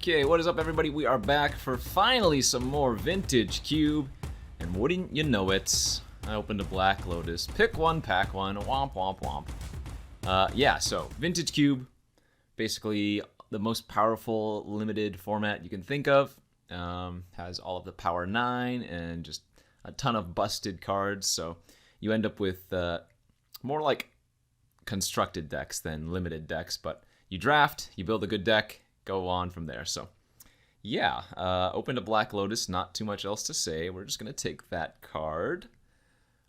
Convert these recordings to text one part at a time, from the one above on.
Okay, what is up everybody? We are back for finally some more Vintage Cube. And wouldn't you know it, I opened a Black Lotus. Pick one, pack one, womp womp womp. Yeah, so Vintage Cube, basically the most powerful limited format you can think of. Has all of the power 9 and just a ton of busted cards, so you end up with more like constructed decks than limited decks, but you draft, you build a good deck, go on from there. So yeah, opened a Black Lotus, not too much else to say. We're just gonna take that card.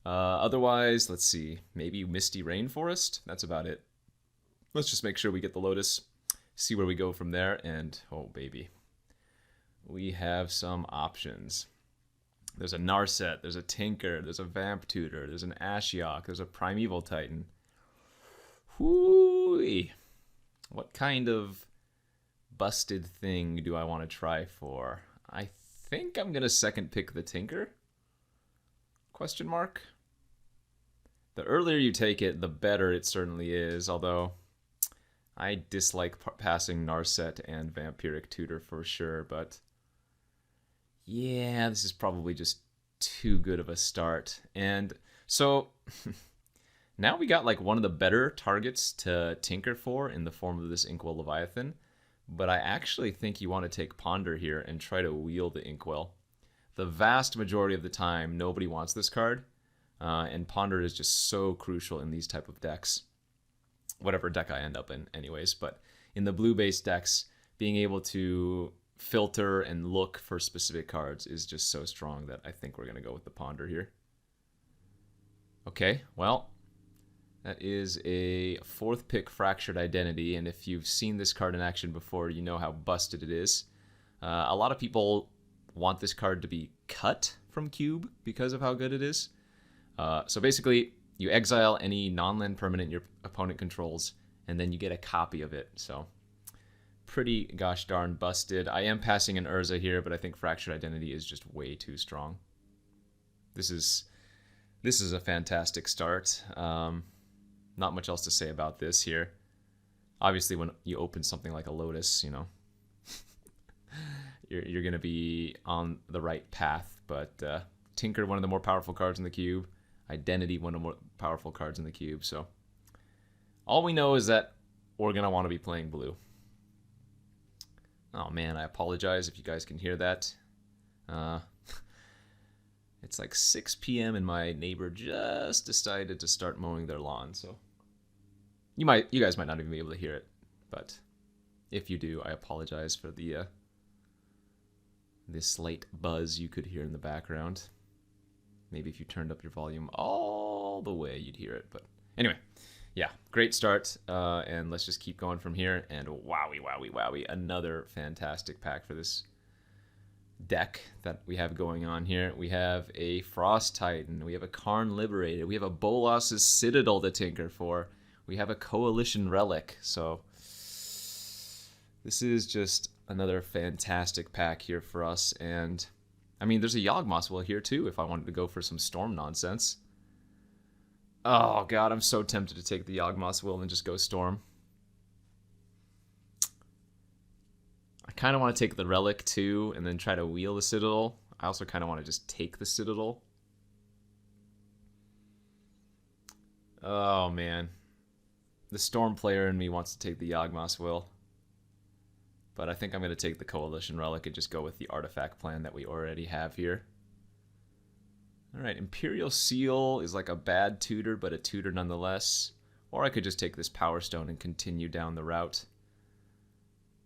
Otherwise, let's see, maybe Misty Rainforest. That's about it. Let's just make sure we get the Lotus, see where we go from there, and oh baby, we have some options. There's a Narset, there's a Tinker, there's a Vamp Tutor, there's an Ashiok, there's a Primeval Titan. Whoo-wee. What kind of busted thing do I want to try for? I think I'm gonna second pick the Tinker? Question mark? The earlier you take it, the better it certainly is, although I dislike passing Narset and Vampiric Tutor for sure, but yeah, this is probably just too good of a start. And so now we got like one of the better targets to tinker for in the form of this Inkwell Leviathan, but I actually think you want to take Ponder here and try to wheel the Inkwell. The vast majority of the time, nobody wants this card, and Ponder is just so crucial in these type of decks. Whatever deck I end up in anyways, but in the blue-based decks, being able to filter and look for specific cards is just so strong that I think we're going to go with the Ponder here. Okay, well, that is a 4th pick Fractured Identity, and if you've seen this card in action before, you know how busted it is. A lot of people want this card to be cut from Cube because of how good it is. So basically, you exile any non-land permanent your opponent controls, and then you get a copy of it. So pretty gosh darn busted. I am passing an Urza here, but I think Fractured Identity is just way too strong. This is a fantastic start. Not much else to say about this here. Obviously, when you open something like a Lotus, you know, you're going to be on the right path. But Tinker, one of the more powerful cards in the cube. Identity, one of the more powerful cards in the cube. So all we know is that we're going to want to be playing blue. Oh man, I apologize if you guys can hear that. It's like 6 p.m. and my neighbor just decided to start mowing their lawn, so you guys might not even be able to hear it, but if you do, I apologize for the this slight buzz you could hear in the background. Maybe if you turned up your volume all the way, you'd hear it. But anyway, yeah, great start, and let's just keep going from here. And wowie, wowie, wowie, another fantastic pack for this deck that we have going on here. We have a Frost Titan, we have a Karn Liberated, we have a Bolas's Citadel to tinker for, we have a Coalition Relic. So this is just another fantastic pack here for us. And I mean, there's a Yawgmoth's Will here too if I wanted to go for some Storm nonsense. Oh god, I'm so tempted to take the Yawgmoth's Will and just go Storm. I kind of want to take the Relic too and then try to wheel the Citadel. I also kind of want to just take the Citadel. Oh man. The Storm player in me wants to take the Yawgmoth's Will. But I think I'm going to take the Coalition Relic and just go with the artifact plan that we already have here. Alright, Imperial Seal is like a bad tutor, but a tutor nonetheless. Or I could just take this Power Stone and continue down the route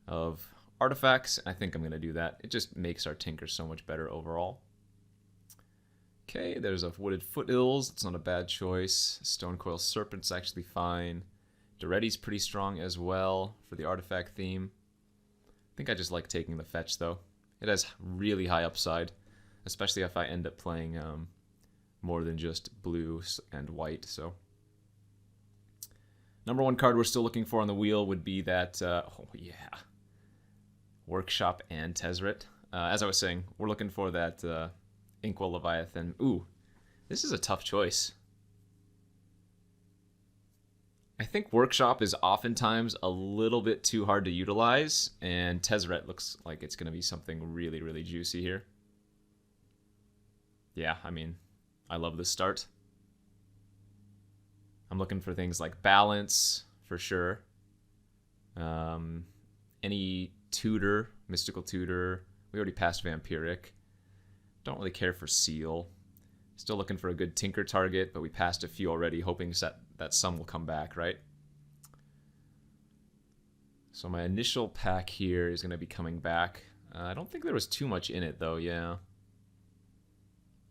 of artifacts. I think I'm going to do that. It just makes our Tinker so much better overall. Okay, there's a Wooded Foothills. It's not a bad choice. Stonecoil Serpent's actually fine. Doretti's pretty strong as well for the artifact theme. I think I just like taking the fetch though. It has really high upside, especially if I end up playing more than just blue and white. So number one card we're still looking for on the wheel would be that, oh yeah, Workshop and Tezzeret. As I was saying, we're looking for that Inkwell Leviathan. Ooh, this is a tough choice. I think Workshop is oftentimes a little bit too hard to utilize, and Tezzeret looks like it's going to be something really, really juicy here. Yeah, I mean, I love this start. I'm looking for things like balance, for sure. Any tutor, mystical tutor. We already passed Vampiric. Don't really care for Seal. Still looking for a good Tinker target, but we passed a few already, hoping that some will come back, right? So my initial pack here is going to be coming back. I don't think there was too much in it, though, yeah.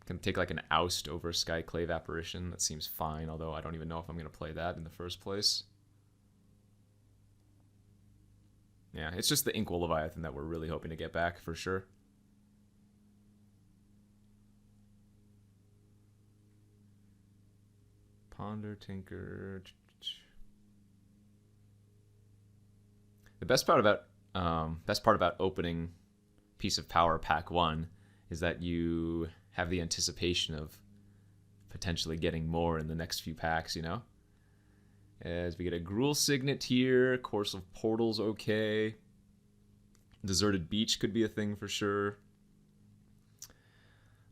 Can take like an Oust over Skyclave Apparition. That seems fine, although I don't even know if I'm going to play that in the first place. Yeah, it's just the Inkwell Leviathan that we're really hoping to get back, for sure. Ponder, Tinker. The best part about opening Piece of Power Pack 1 is that you have the anticipation of potentially getting more in the next few packs, you know? As we get a Gruul Signet here, Course of Portals okay. Deserted Beach could be a thing for sure.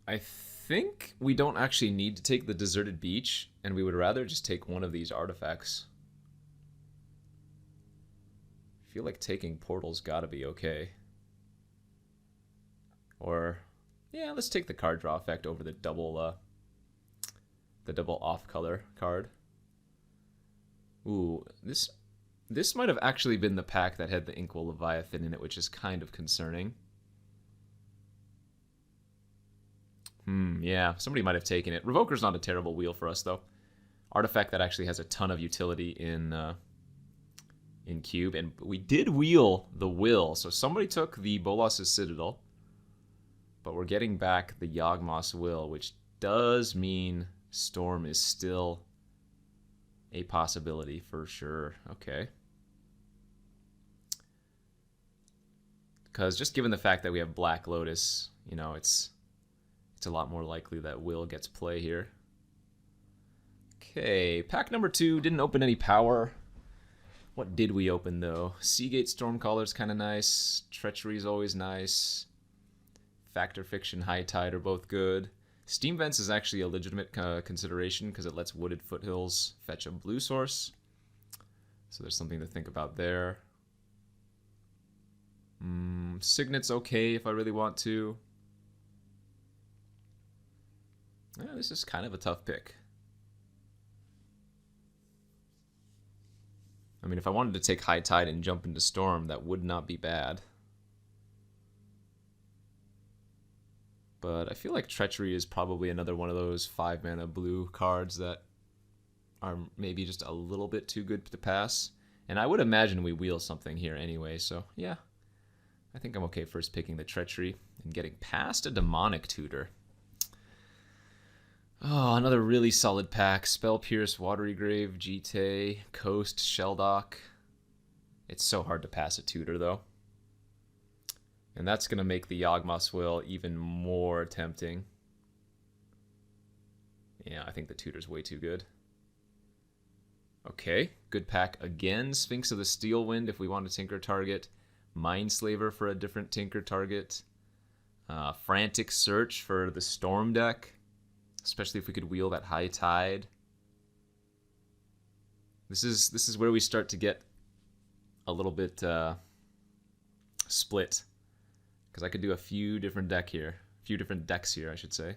I think we don't actually need to take the Deserted Beach, and we would rather just take one of these artifacts. I feel like taking Portal's gotta be okay. Or, yeah, let's take the card draw effect over the double off-color card. Ooh, this might have actually been the pack that had the Inkwell Leviathan in it, which is kind of concerning. Yeah, somebody might have taken it. Revoker's not a terrible wheel for us, though. Artifact that actually has a ton of utility in Cube, and we did wheel the Will, so somebody took the Bolas' Citadel, but we're getting back the Yawgmoth's Will, which does mean Storm is still a possibility for sure. Okay. Because just given the fact that we have Black Lotus, you know, it's a lot more likely that Will gets play here. Okay, pack number 2 didn't open any power. What did we open though? Seagate Stormcaller's kind of nice. Treachery's always nice. Factor Fiction, High Tide are both good. Steam Vents is actually a legitimate consideration because it lets Wooded Foothills fetch a blue source. So there's something to think about there. Signet's okay if I really want to. Yeah, this is kind of a tough pick. I mean, if I wanted to take High Tide and jump into Storm, that would not be bad. But I feel like Treachery is probably another one of those 5-mana blue cards that are maybe just a little bit too good to pass. And I would imagine we wheel something here anyway, so yeah. I think I'm okay first picking the Treachery and getting past a Demonic Tutor. Oh, another really solid pack. Spell Pierce, Watery Grave, Jite, Coast, Shelldock. It's so hard to pass a Tutor, though. And that's going to make the Yawgmoth's Will even more tempting. Yeah, I think the Tutor's way too good. Okay, good pack again. Sphinx of the Steel Wind if we want to Tinker target. Mindslaver for a different Tinker target. Frantic Search for the Storm deck. Especially if we could wheel that High Tide. This is where we start to get a little bit split. Because I could do a few different decks here, I should say.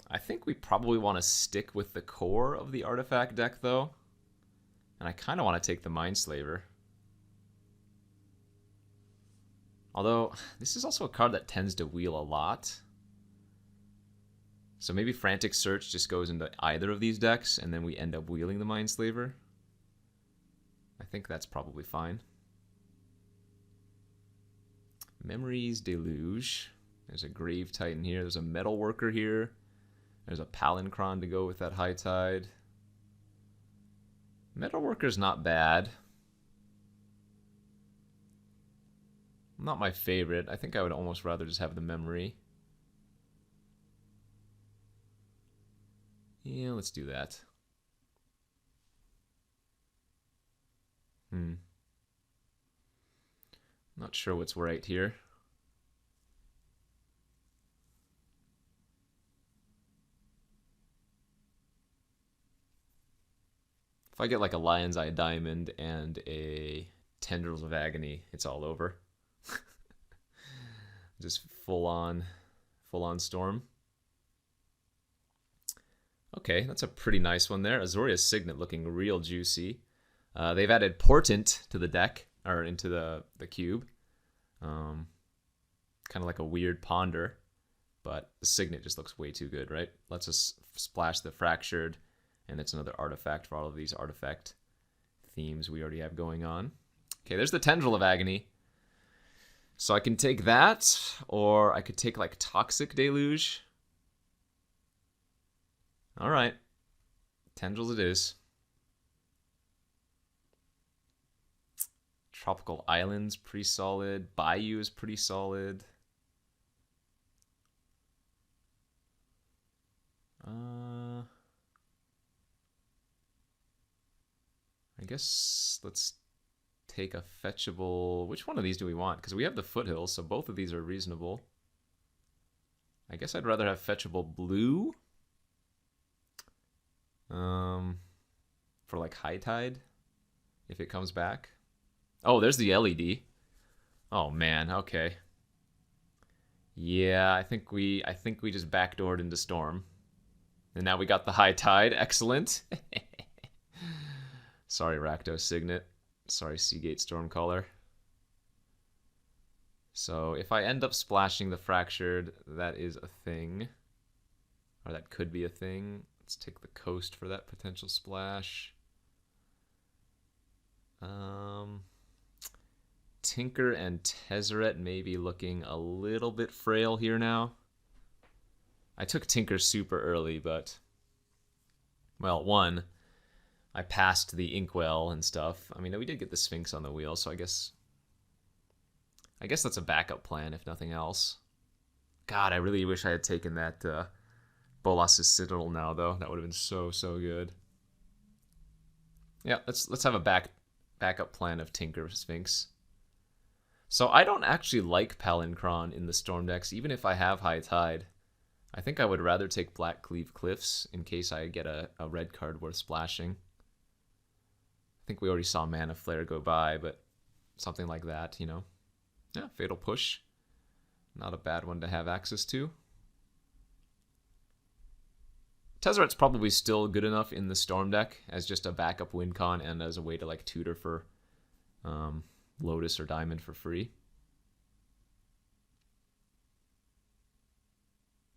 I think we probably want to stick with the core of the artifact deck, though. And I kind of want to take the Mindslaver. Although, this is also a card that tends to wheel a lot. So maybe Frantic Search just goes into either of these decks, and then we end up wheeling the Mindslaver. I think that's probably fine. Memories Deluge. There's a Grave Titan here. There's a Metal Worker here. There's a Palincron to go with that High Tide. Metal Worker's not bad. Not my favorite. I think I would almost rather just have the Memory. Yeah, let's do that. Not sure what's right here. If I get like a Lion's Eye Diamond and a Tendrils of Agony, it's all over. Just full on Storm. Okay, that's a pretty nice one there. Azorius Signet looking real juicy. They've added Portent to the deck, or into the cube. Kind of like a weird Ponder, but the Signet just looks way too good, right? Let's just splash the Fractured, and it's another artifact for all of these artifact themes we already have going on. Okay, there's the Tendril of Agony. So I can take that, or I could take like Toxic Deluge. All right, Tendrils it is. Tropical Islands, pretty solid. Bayou is pretty solid. I guess let's take a fetchable. Which one of these do we want? Because we have the Foothills, so both of these are reasonable. I guess I'd rather have fetchable blue. For like High Tide, if it comes back. Oh, there's the LED. Oh man, okay. Yeah, I think we just backdoored into Storm. And now we got the High Tide. Excellent. Sorry, Rakdos Signet. Sorry, Seagate Stormcaller. So if I end up splashing the Fractured, that is a thing. Or that could be a thing. Let's take the Coast for that potential splash. Tinker and Tezzeret may be looking a little bit frail here now. I took Tinker super early, but... Well, one, I passed the Inkwell and stuff. I mean, we did get the Sphinx on the wheel, so I guess that's a backup plan, if nothing else. God, I really wish I had taken that Bolas' Citadel now, though. That would have been so good. Yeah, let's have a backup plan of Tinker Sphinx. So I don't actually like Palinkron in the Storm decks, even if I have High Tide. I think I would rather take Black Cleave Cliffs in case I get a red card worth splashing. I think we already saw Mana Flare go by, but something like that, you know. Yeah, Fatal Push. Not a bad one to have access to. Tezzeret's probably still good enough in the Storm deck as just a backup win con and as a way to like tutor for Lotus or Diamond for free.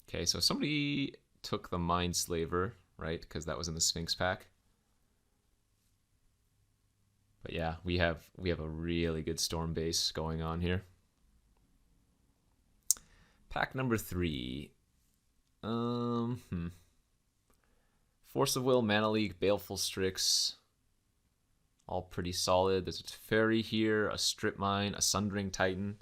Okay, so somebody took the Mindslaver, right? Because that was in the Sphinx pack. But yeah, we have a really good Storm base going on here. Pack number 3. Force of Will, Mana Leak, Baleful Strix. All pretty solid. There's a Teferi here, a Strip Mine, a Sundering Titan.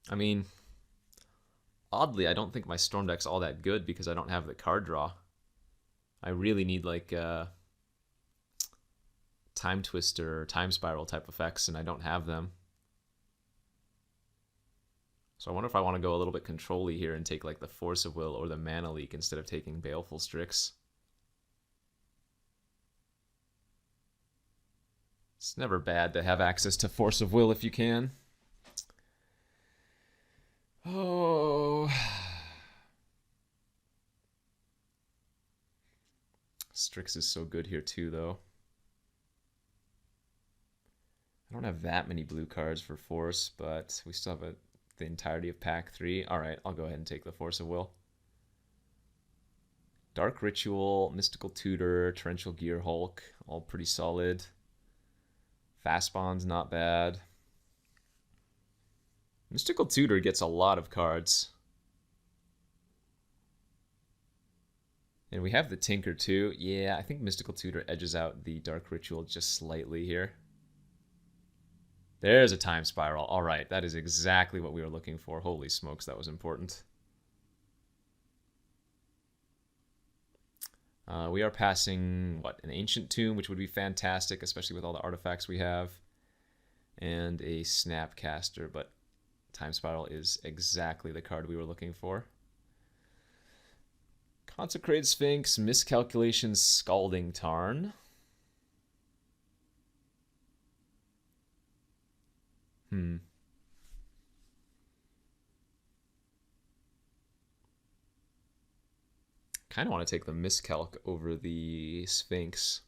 I mean, oddly, I don't think my Storm deck's all that good because I don't have the card draw. I really need like Time Twister or Time Spiral type effects, and I don't have them. So I wonder if I want to go a little bit control-y here and take like the Force of Will or the Mana Leak instead of taking Baleful Strix. It's never bad to have access to Force of Will if you can. Oh. Strix is so good here too, though. I don't have that many blue cards for Force, but we still have the entirety of pack 3. Alright, I'll go ahead and take the Force of Will. Dark Ritual, Mystical Tutor, Torrential Gear Hulk, all pretty solid. Fast Bond's not bad. Mystical Tutor gets a lot of cards. And we have the Tinker too. Yeah, I think Mystical Tutor edges out the Dark Ritual just slightly here. There's a Time Spiral. All right, that is exactly what we were looking for. Holy smokes, that was important. We are passing, what, an Ancient Tomb, which would be fantastic, especially with all the artifacts we have. And a Snapcaster, but Time Spiral is exactly the card we were looking for. Consecrated Sphinx, Miscalculation, Scalding Tarn. Kind of want to take the Miscalc over the Sphinx.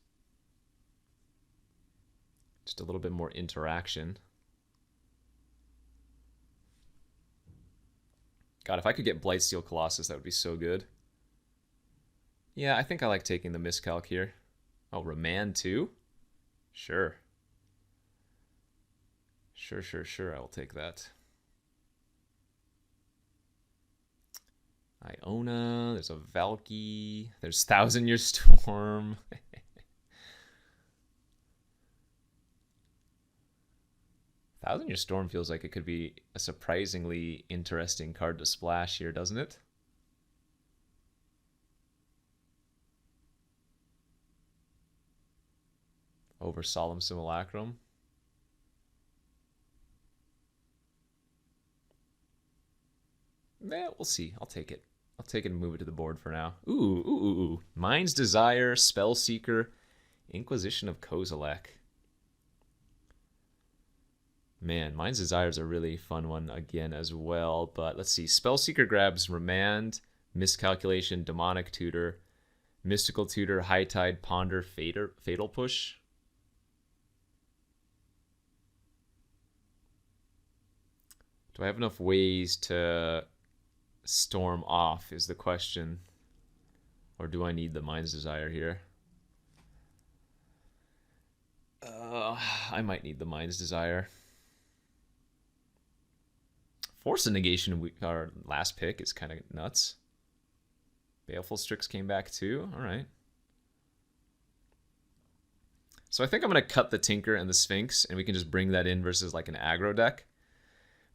Just a little bit more interaction. God, if I could get Blightsteel Colossus, that would be so good. Yeah, I think I like taking the Miscalc here. Oh, Remand too? Sure. Sure, I will take that. Iona, there's a Valky, there's Thousand Year Storm. Thousand Year Storm feels like it could be a surprisingly interesting card to splash here, doesn't it? Over Solemn Simulacrum. Eh, we'll see. I'll take it. I'll take it and move it to the board for now. Ooh. Mind's Desire, Spellseeker, Inquisition of Kozilek. Man, Mind's Desire is a really fun one again as well. But let's see. Spellseeker grabs Remand, Miscalculation, Demonic Tutor, Mystical Tutor, High Tide, Ponder, Fatal Push. Do I have enough ways to storm off is the question. Or do I need the Mind's Desire here? I might need the Mind's Desire. Force of Negation, our last pick, is kind of nuts. Baleful Strix came back too. All right. So I think I'm going to cut the Tinker and the Sphinx, and we can just bring that in versus like an aggro deck.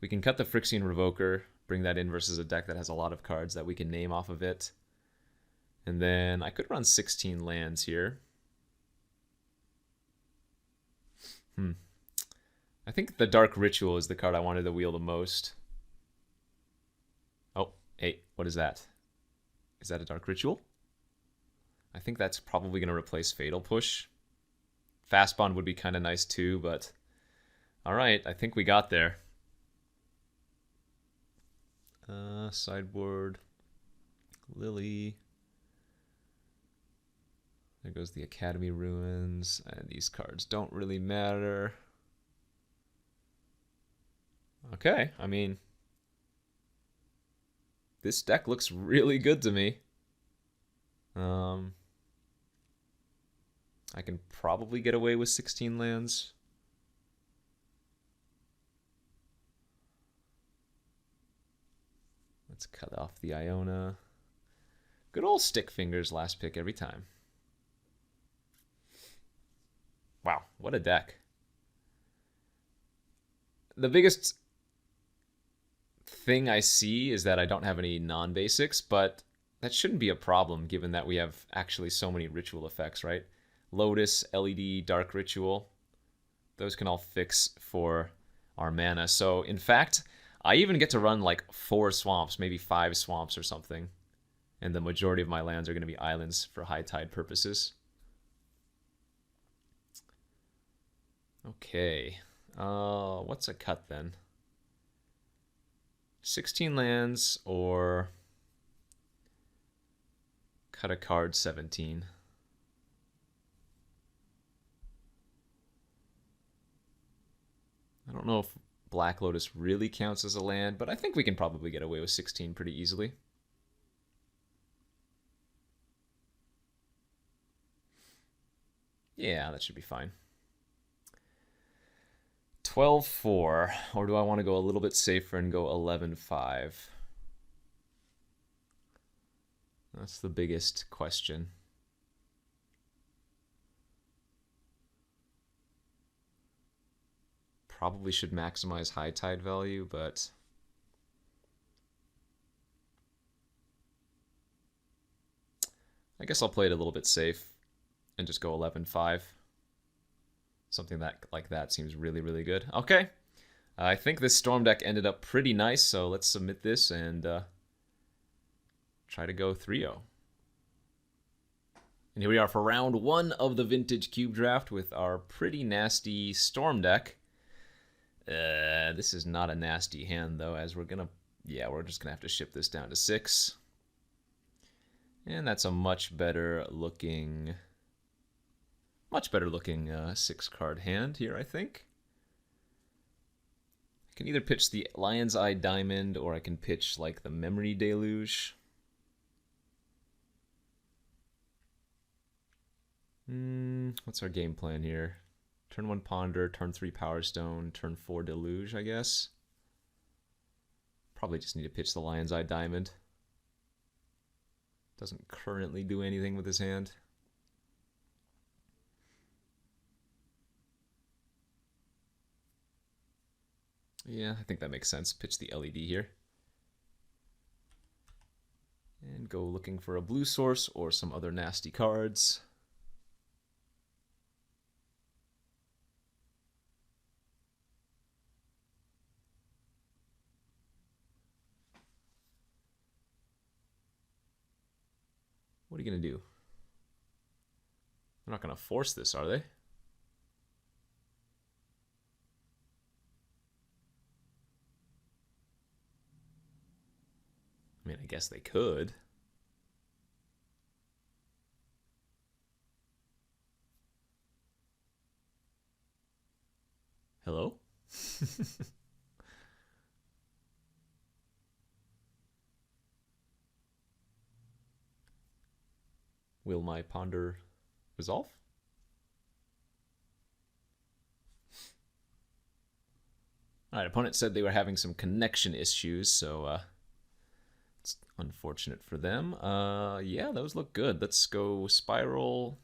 We can cut the Phyrexian Revoker, bring that in versus a deck that has a lot of cards that we can name off of it. And then I could run 16 lands here. I think the Dark Ritual is the card I wanted to wheel the most. Oh, hey, what is that? Is that a Dark Ritual? I think that's probably going to replace Fatal Push. Fast Bond would be kind of nice too, but all right, I think we got there. Sideboard, Lily. There goes the Academy Ruins, and these cards don't really matter. Okay, I mean, this deck looks really good to me. I can probably get away with 16 lands. Let's cut off the Iona. Good old Stick Fingers last pick every time. Wow, what a deck. The biggest thing I see is that I don't have any non-basics, but that shouldn't be a problem given that we have actually so many ritual effects, right? Lotus, LED, Dark Ritual. Those can all fix for our mana. So, in fact, I even get to run like 4 swamps, maybe 5 swamps or something. And the majority of my lands are going to be islands for high tide purposes. Okay. What's a cut then? 16 lands or cut a card 17. I don't know if Black Lotus really counts as a land, but I think we can probably get away with 16 pretty easily. Yeah, that should be fine. 12-4, or do I want to go a little bit safer and go 11-5? That's the biggest question. Probably should maximize high tide value, but I guess I'll play it a little bit safe and just go 11-5. Something that like that seems really, really good. Okay. I think this Storm deck ended up pretty nice, so let's submit this and try to go 3-0. And here we are for round 1 of the Vintage Cube Draft with our pretty nasty Storm deck. This is not a nasty hand, though, as we're just gonna have to ship this down to 6. And that's a much better looking 6-card hand here, I think. I can either pitch the Lion's Eye Diamond, or I can pitch like the Memory Deluge. What's our game plan here? Turn 1 Ponder, turn 3 Power Stone, turn 4 Deluge, I guess. Probably just need to pitch the Lion's Eye Diamond. Doesn't currently do anything with his hand. Yeah, I think that makes sense. Pitch the LED here. And go looking for a blue source or some other nasty cards. What are you going to do? They're not going to force this, are they? I mean, I guess they could. Hello? Will my Ponder resolve? Alright, opponent said they were having some connection issues, so it's unfortunate for them. Yeah, those look good. Let's go Spiral,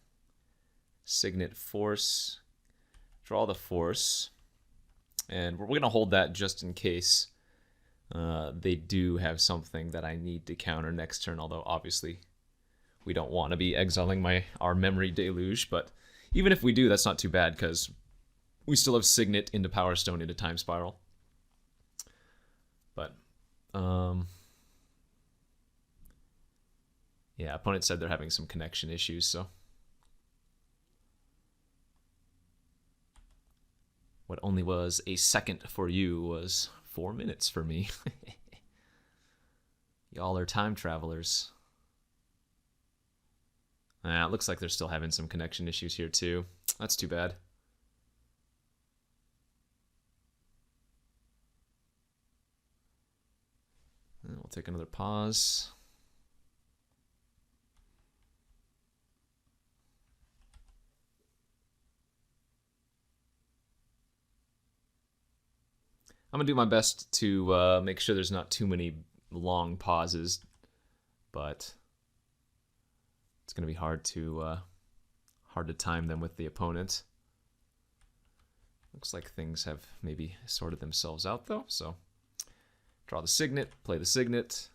Signet Force, draw the Force, and we're going to hold that just in case they do have something that I need to counter next turn, although obviously we don't want to be exiling our Memory Deluge, but even if we do, that's not too bad, because we still have Signet into Power Stone into Time Spiral. But, yeah, opponent said they're having some connection issues, so. What only was a second for you was 4 minutes for me. Y'all are time travelers. It looks like they're still having some connection issues here too. That's too bad. And we'll take another pause. I'm going to do my best to make sure there's not too many long pauses, but it's going to be hard to time them with the opponent. Looks like things have maybe sorted themselves out though. So draw the Signet, play the Signet.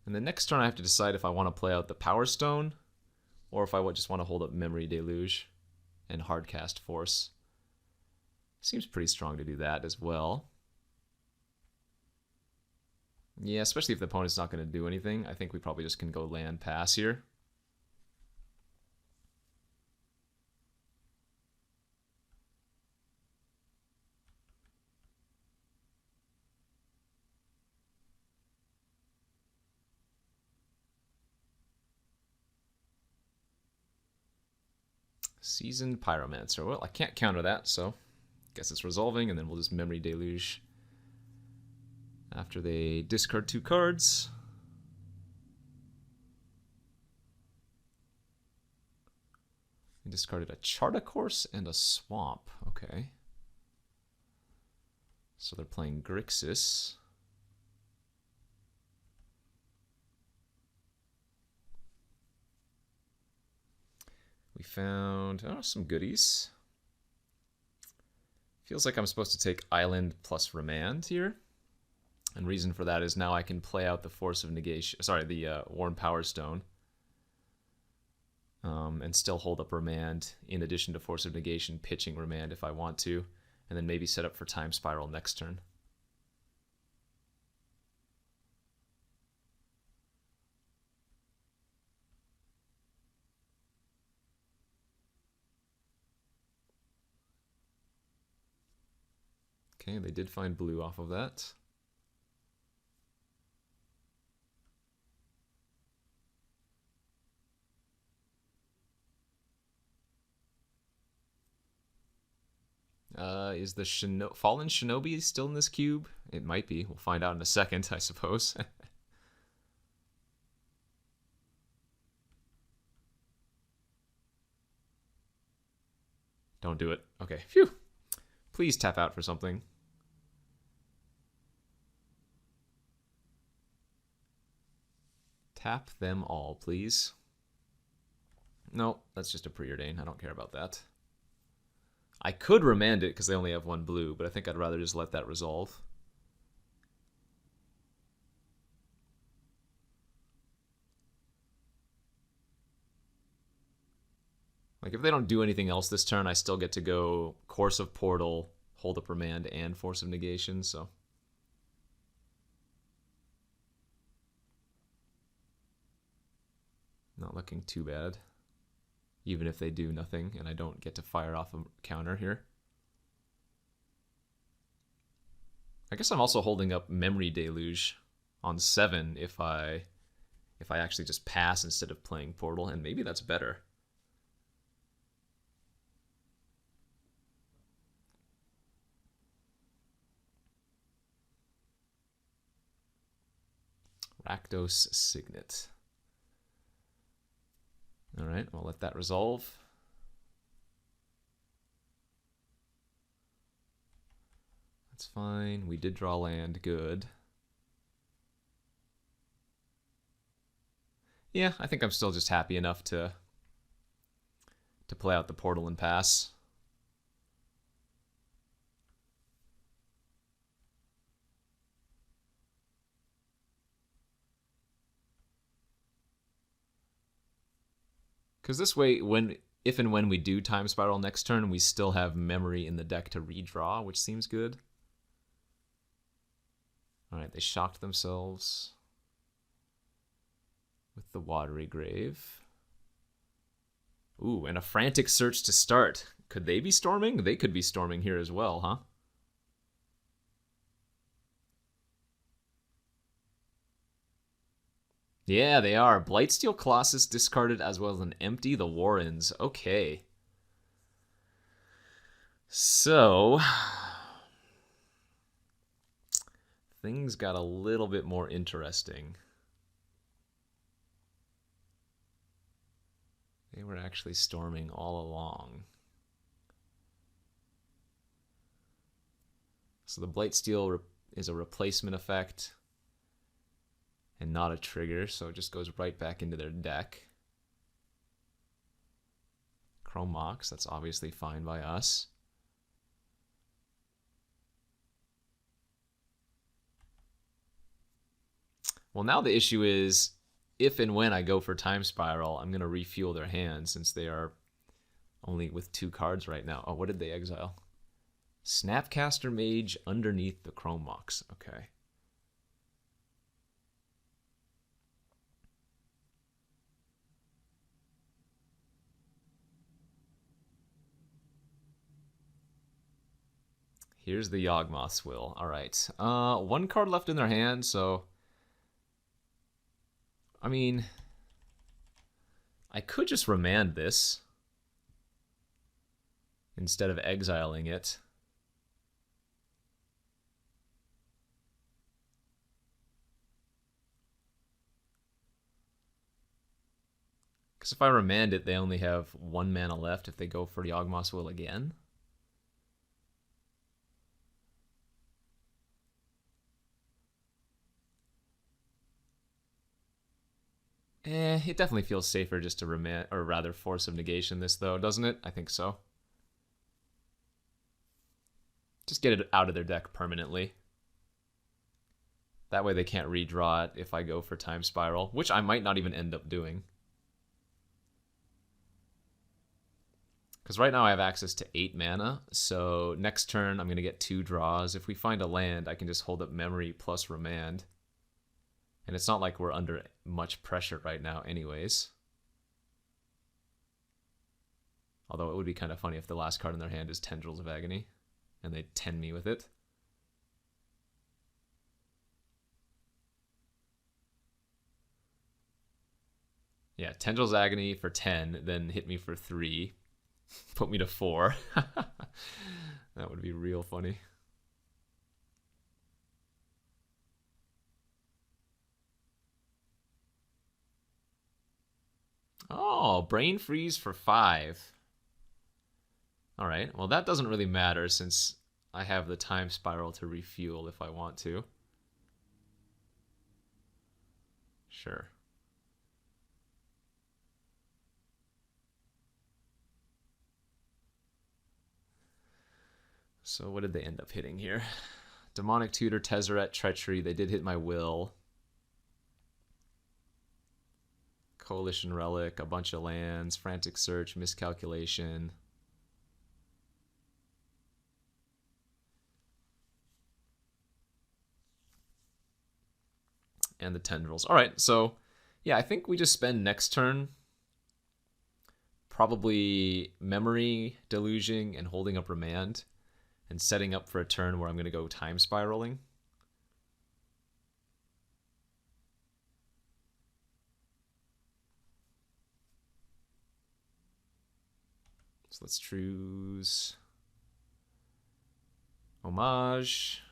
And the next turn I have to decide if I want to play out the Power Stone or if I just want to hold up Memory Deluge and Hardcast Force. Seems pretty strong to do that as well. Yeah, especially if the opponent's not going to do anything. I think we probably just can go land pass here. Seasoned Pyromancer. Well, I can't counter that, so guess it's resolving, and then we'll just Memory Deluge after they discard 2 cards. They discarded a Chartacourse and a Swamp. Okay. So they're playing Grixis. We found some goodies. Feels like I'm supposed to take Island plus Remand here. And reason for that is now I can play out the Force of Negation, sorry, the Worn Power Stone, and still hold up Remand in addition to Force of Negation, pitching Remand if I want to, and then maybe set up for Time Spiral next turn. Okay, they did find blue off of that. Is the Fallen Shinobi still in this cube? It might be. We'll find out in a second, I suppose. Don't do it. Okay, phew. Please tap out for something. Tap them all, please. No, that's just a preordain. I don't care about that. I could remand it because they only have one blue, but I think I'd rather just let that resolve. Like, if they don't do anything else this turn, I still get to go Course of Portal, Hold Up Remand, and Force of Negation, so... Not looking too bad. Even if they do nothing and I don't get to fire off a counter here. I guess I'm also holding up Memory Deluge on 7 if I actually just pass instead of playing Portal, and maybe that's better. Rakdos Signet. All right, we'll let that resolve. That's fine. We did draw land. Good. Yeah, I think I'm still just happy enough to play out the Portal and pass. Because this way, if and when we do Time Spiral next turn, we still have memory in the deck to redraw, which seems good. Alright, they shocked themselves with the Watery Grave. Ooh, and a Frantic Search to start. Could they be storming? They could be storming here as well, huh? Yeah, they are. Blightsteel Colossus discarded as well as an empty. The Warrens. Okay. So... things got a little bit more interesting. They were actually storming all along. So the Blightsteel is a replacement effect and not a trigger, so it just goes right back into their deck. Chrome Mox, that's obviously fine by us. Well, now the issue is, if and when I go for Time Spiral, I'm going to refuel their hand since they are only with 2 cards right now. Oh, what did they exile? Snapcaster Mage underneath the Chrome Mox. Okay. Here's the Yawgmoth's Will. All right. 1 card left in their hand, so... I mean... I could just remand this instead of exiling it. Because if I remand it, they only have 1 mana left if they go for Yawgmoth's Will again. It definitely feels safer just to remand, or rather Force of Negation this though, doesn't it? I think so. Just get it out of their deck permanently. That way they can't redraw it if I go for Time Spiral, which I might not even end up doing. Because right now I have access to 8 mana, so next turn I'm going to get 2 draws. If we find a land, I can just hold up Memory plus Remand. And it's not like we're under much pressure right now anyways. Although it would be kind of funny if the last card in their hand is Tendrils of Agony, and they 10 me with it. Yeah, Tendrils Agony for 10, then hit me for 3. Put me to 4. That would be real funny. Oh, Brain Freeze for 5. Alright, well that doesn't really matter since I have the Time Spiral to refuel if I want to. Sure. So what did they end up hitting here? Demonic Tutor, Tezzeret, Treachery. They did hit my will. Coalition Relic, a bunch of lands, Frantic Search, Miscalculation. And the Tendrils. Alright, so yeah, I think we just spend next turn probably Memory, Deluging, and holding up Remand. And setting up for a turn where I'm going to go Time Spiraling. So let's choose Homage.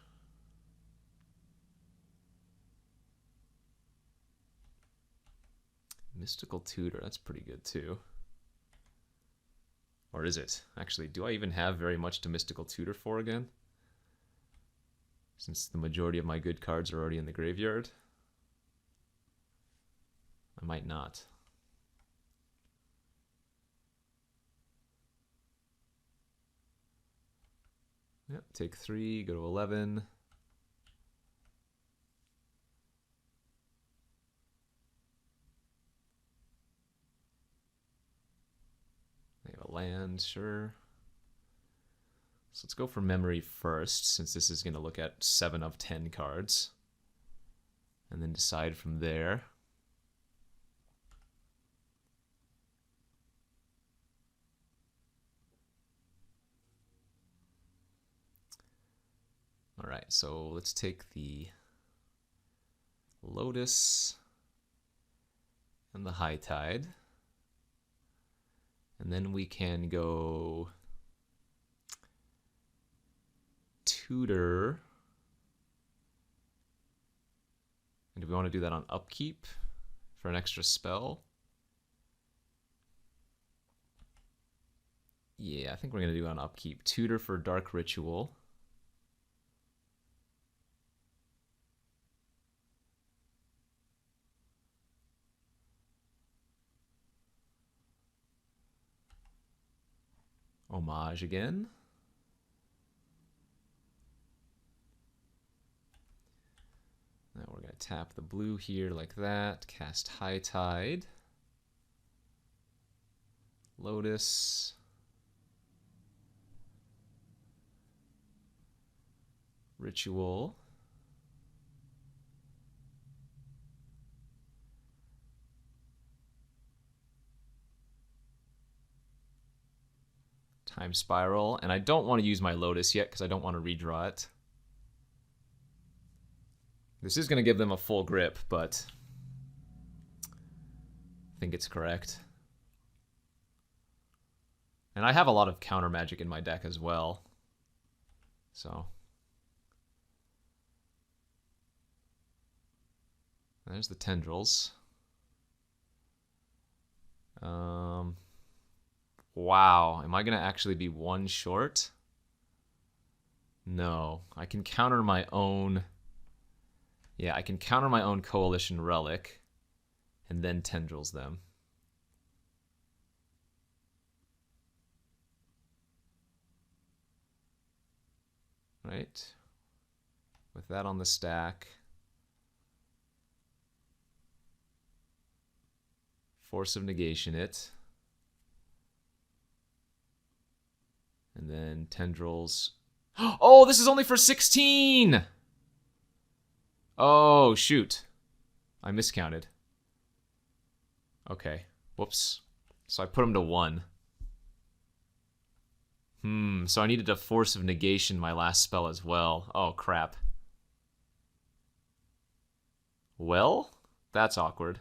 Mystical Tutor, that's pretty good too. Or is it? Actually, do I even have very much to Mystical Tutor for again? Since the majority of my good cards are already in the graveyard. I might not. Yep, take 3, go to 11. Land, sure. So let's go for Memory first, since this is going to look at 7 of 10 cards. And then decide from there. Alright, so let's take the Lotus and the High Tide. And then we can go Tutor. And do we want to do that on upkeep for an extra spell? Yeah, I think we're going to do it on upkeep. Tutor for Dark Ritual. Homage again. Now we're going to tap the blue here like that. Cast High Tide. Lotus. Ritual. Time Spiral, and I don't want to use my Lotus yet because I don't want to redraw it. This is going to give them a full grip, but I think it's correct. And I have a lot of counter magic in my deck as well. So there's the Tendrils. Wow, am I going to actually be 1 short? No, I can counter my own... Yeah, I can counter my own Coalition Relic and then Tendrils them. Right? With that on the stack, Force of Negation it. And then Tendrils. Oh, this is only for 16! Oh, shoot. I miscounted. Okay. Whoops. So I put him to 1. So I needed a Force of Negation my last spell as well. Oh, crap. Well, that's awkward.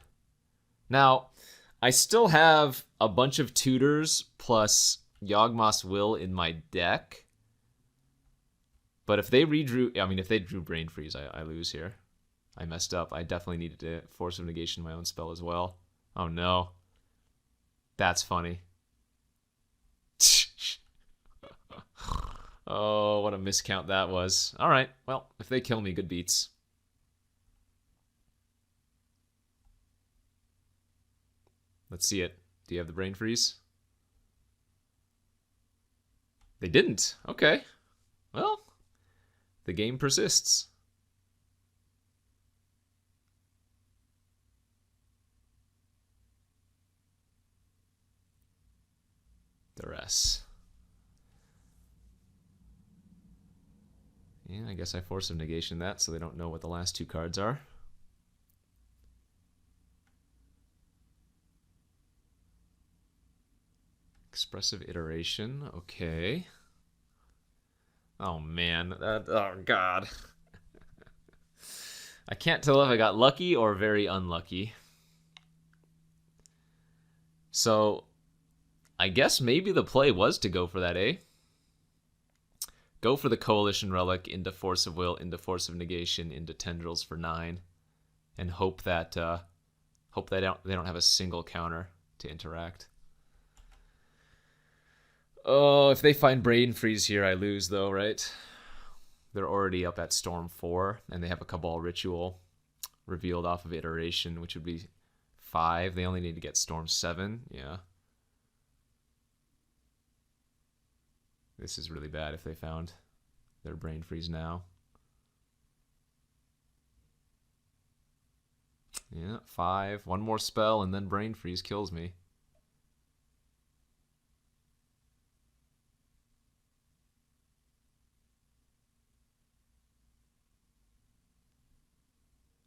Now, I still have a bunch of tutors plus Yawgmoth's Will in my deck. But if they if they drew Brain Freeze, I lose here. I messed up. I definitely needed to Force of Negation my own spell as well. Oh no. That's funny. Oh, what a miscount that was. Alright, well, if they kill me, good beats. Let's see it. Do you have the Brain Freeze? They didn't. Okay. Well, the game persists. Duress. Yeah, I guess I Force of Negation that so they don't know what the last 2 cards are. Expressive Iteration. Okay. Oh, man. Oh, God. I can't tell if I got lucky or very unlucky. So, I guess maybe the play was to go for that, eh? Go for the Coalition Relic into Force of Will, into Force of Negation, into Tendrils for 9, and hope that they don't have a single counter to interact. Oh, if they find Brain Freeze here, I lose though, right? They're already up at Storm 4, and they have a Cabal Ritual revealed off of Iteration, which would be 5. They only need to get Storm 7, yeah. This is really bad if they found their Brain Freeze now. Yeah, 5. One more spell and then Brain Freeze kills me.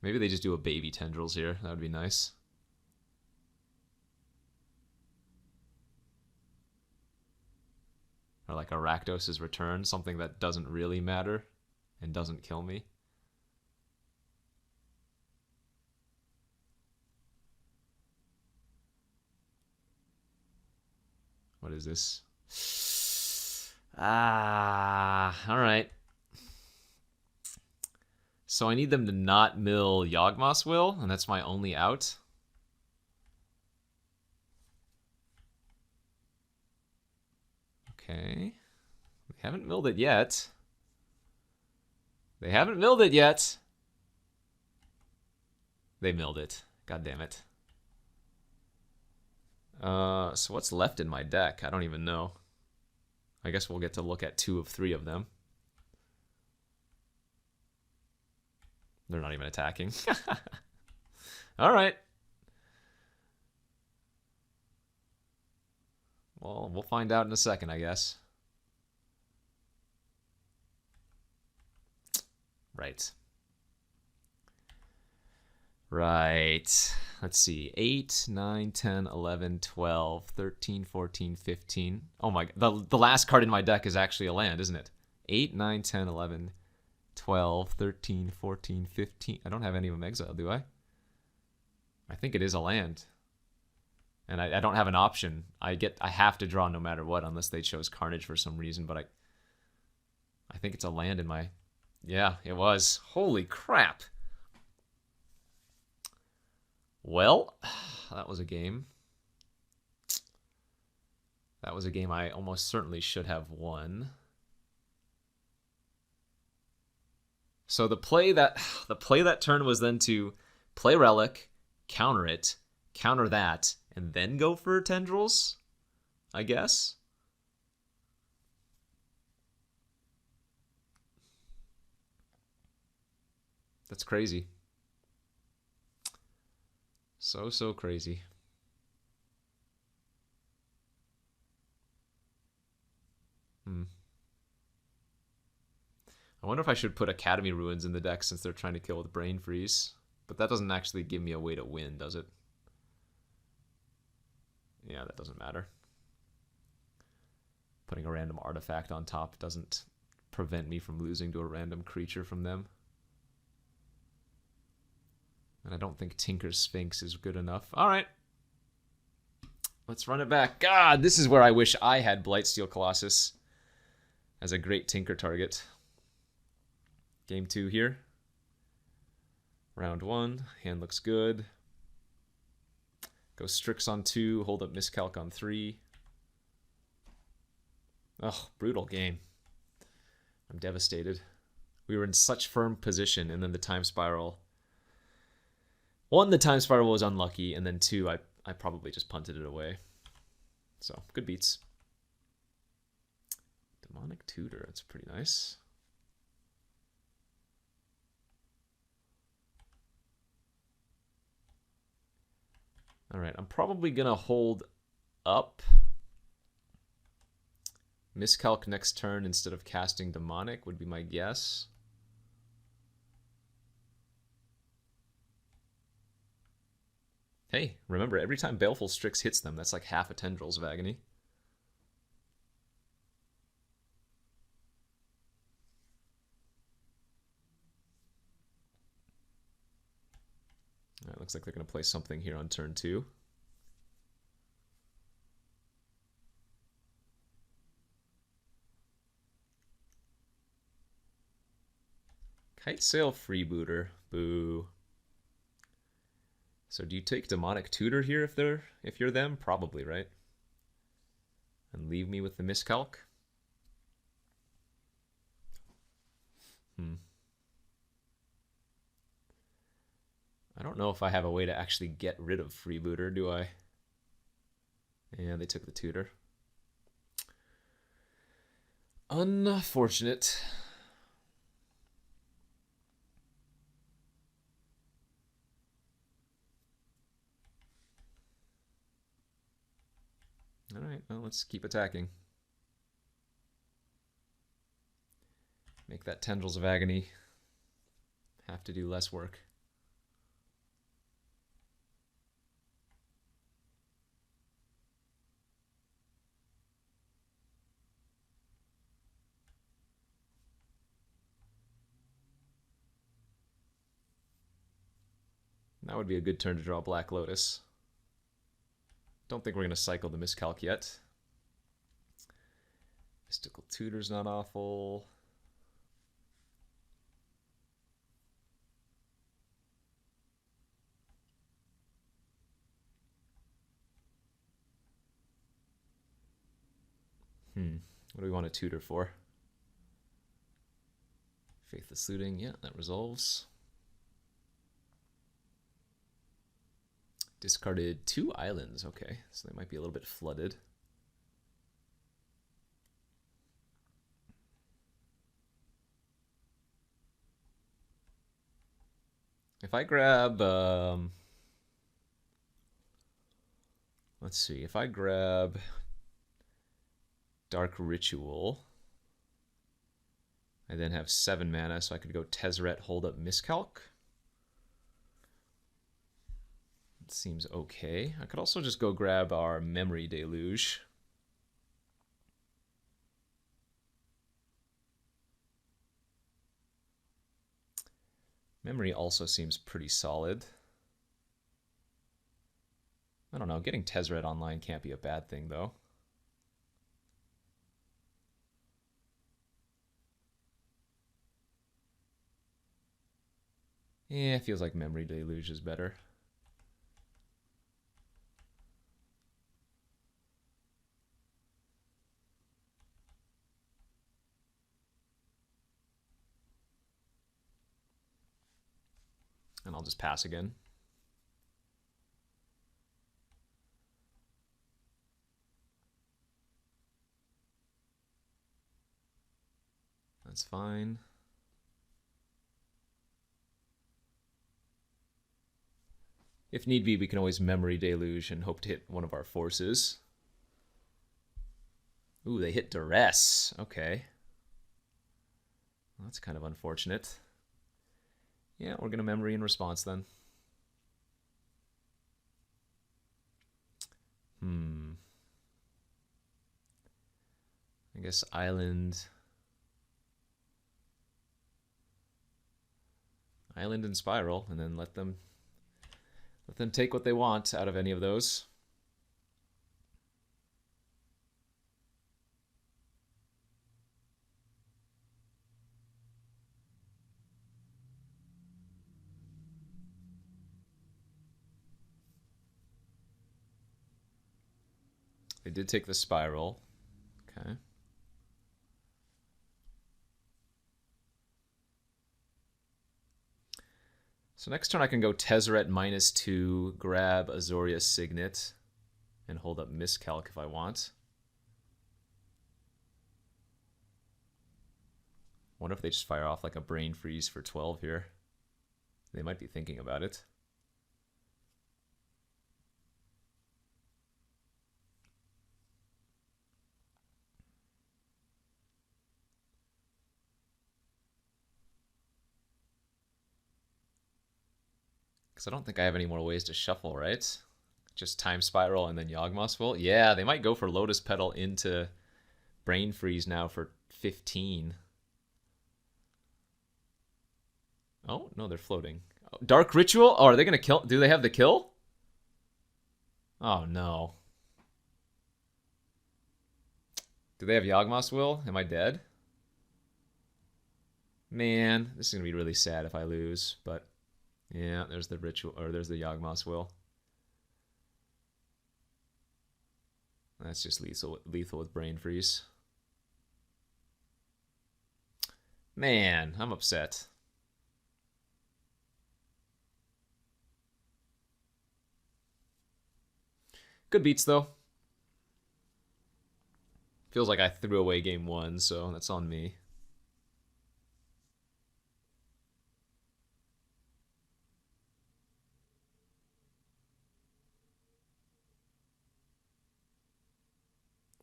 Maybe they just do a baby Tendrils here. That would be nice. Or like a Rakdos' Return, something that doesn't really matter and doesn't kill me. What is this? Alright. So I need them to not mill Yawgmoth's Will, and that's my only out. Okay. They haven't milled it yet. They haven't milled it yet. They milled it. God damn it. So what's left in my deck? I don't even know. I guess we'll get to look at 2 of 3 of them. They're not even attacking. All right. Well, we'll find out in a second, I guess. Right. Right. Let's see. 8, 9, 10, 11, 12, 13, 14, 15. Oh my, the last card in my deck is actually a land, isn't it? 8, 9, 10, 11, 12, 13, 14, 15. I don't have any of them exiled, do I? I think it is a land. And I don't have an option. I have to draw no matter what, unless they chose Carnage for some reason, but I think it's a land in my... Yeah, it was. Holy crap. Well, that was a game. That was a game I almost certainly should have won. So the play that turn was then to play Relic, counter it, counter that, and then go for Tendrils, I guess. That's crazy. So crazy. I wonder if I should put Academy Ruins in the deck since they're trying to kill with Brain Freeze. But that doesn't actually give me a way to win, does it? Yeah, that doesn't matter. Putting a random artifact on top doesn't prevent me from losing to a random creature from them. And I don't think Tinker's Sphinx is good enough. All right. Let's run it back. God, this is where I wish I had Blightsteel Colossus as a great Tinker target. Game 2 here. Round 1. Hand looks good. Go Strix on 2. Hold up Miscalc on 3. Oh, brutal game. I'm devastated. We were in such firm position, and then the Time Spiral. 1, the Time Spiral was unlucky, and then 2, I probably just punted it away. So, good beats. Demonic Tutor, that's pretty nice. Alright, I'm probably going to hold up Miscalc next turn instead of casting Demonic would be my guess. Hey, remember, every time Baleful Strix hits them, that's like half a Tendrils of Agony. Alright, looks like they're going to play something here on turn 2. Kitesail Freebooter. Boo. So do you take Demonic Tutor here if you're them? Probably, right? And leave me with the Miscalc? I don't know if I have a way to actually get rid of Freebooter, do I? Yeah, they took the Tutor. Unfortunate. Alright, well, let's keep attacking. Make that Tendrils of Agony have to do less work. That would be a good turn to draw Black Lotus. Don't think we're going to cycle the Miscalc yet. Mystical Tutor's not awful. What do we want to tutor for? Faithless Looting, yeah, that resolves. Discarded 2 islands, okay, so they might be a little bit flooded. If I grab, let's see, if I grab Dark Ritual, I then have 7 mana, so I could go Tezzeret, hold up Miscalc. It seems okay. I could also just go grab our Memory Deluge. Memory also seems pretty solid. I don't know, getting Tezzeret online can't be a bad thing, though. Yeah, it feels like Memory Deluge is better. And I'll just pass again. That's fine. If need be, we can always Memory Deluge and hope to hit one of our forces. Ooh, they hit Duress. Okay. That's kind of unfortunate. Yeah, we're going to memory in response then. I guess island and spiral, and then let them take what they want out of any of those. They did take the spiral. Okay. So next turn I can go Tezzeret -2, grab Azoria Signet, and hold up Miscalc if I want. Wonder if they just fire off like a Brain Freeze for 12 here. They might be thinking about it. Because I don't think I have any more ways to shuffle, right? Just Time Spiral and then Yawgmoth's Will? Yeah, they might go for Lotus Petal into Brain Freeze now for 15. Oh, no, they're floating. Oh, Dark Ritual? Oh, are they going to kill? Do they have the kill? Oh, no. Do they have Yawgmoth's Will? Am I dead? Man, this is going to be really sad if I lose, but yeah, there's the ritual, or there's the Yawgmoth's Will. That's just lethal with Brain Freeze. Man, I'm upset. Good beats, though. Feels like I threw away game one, so that's on me.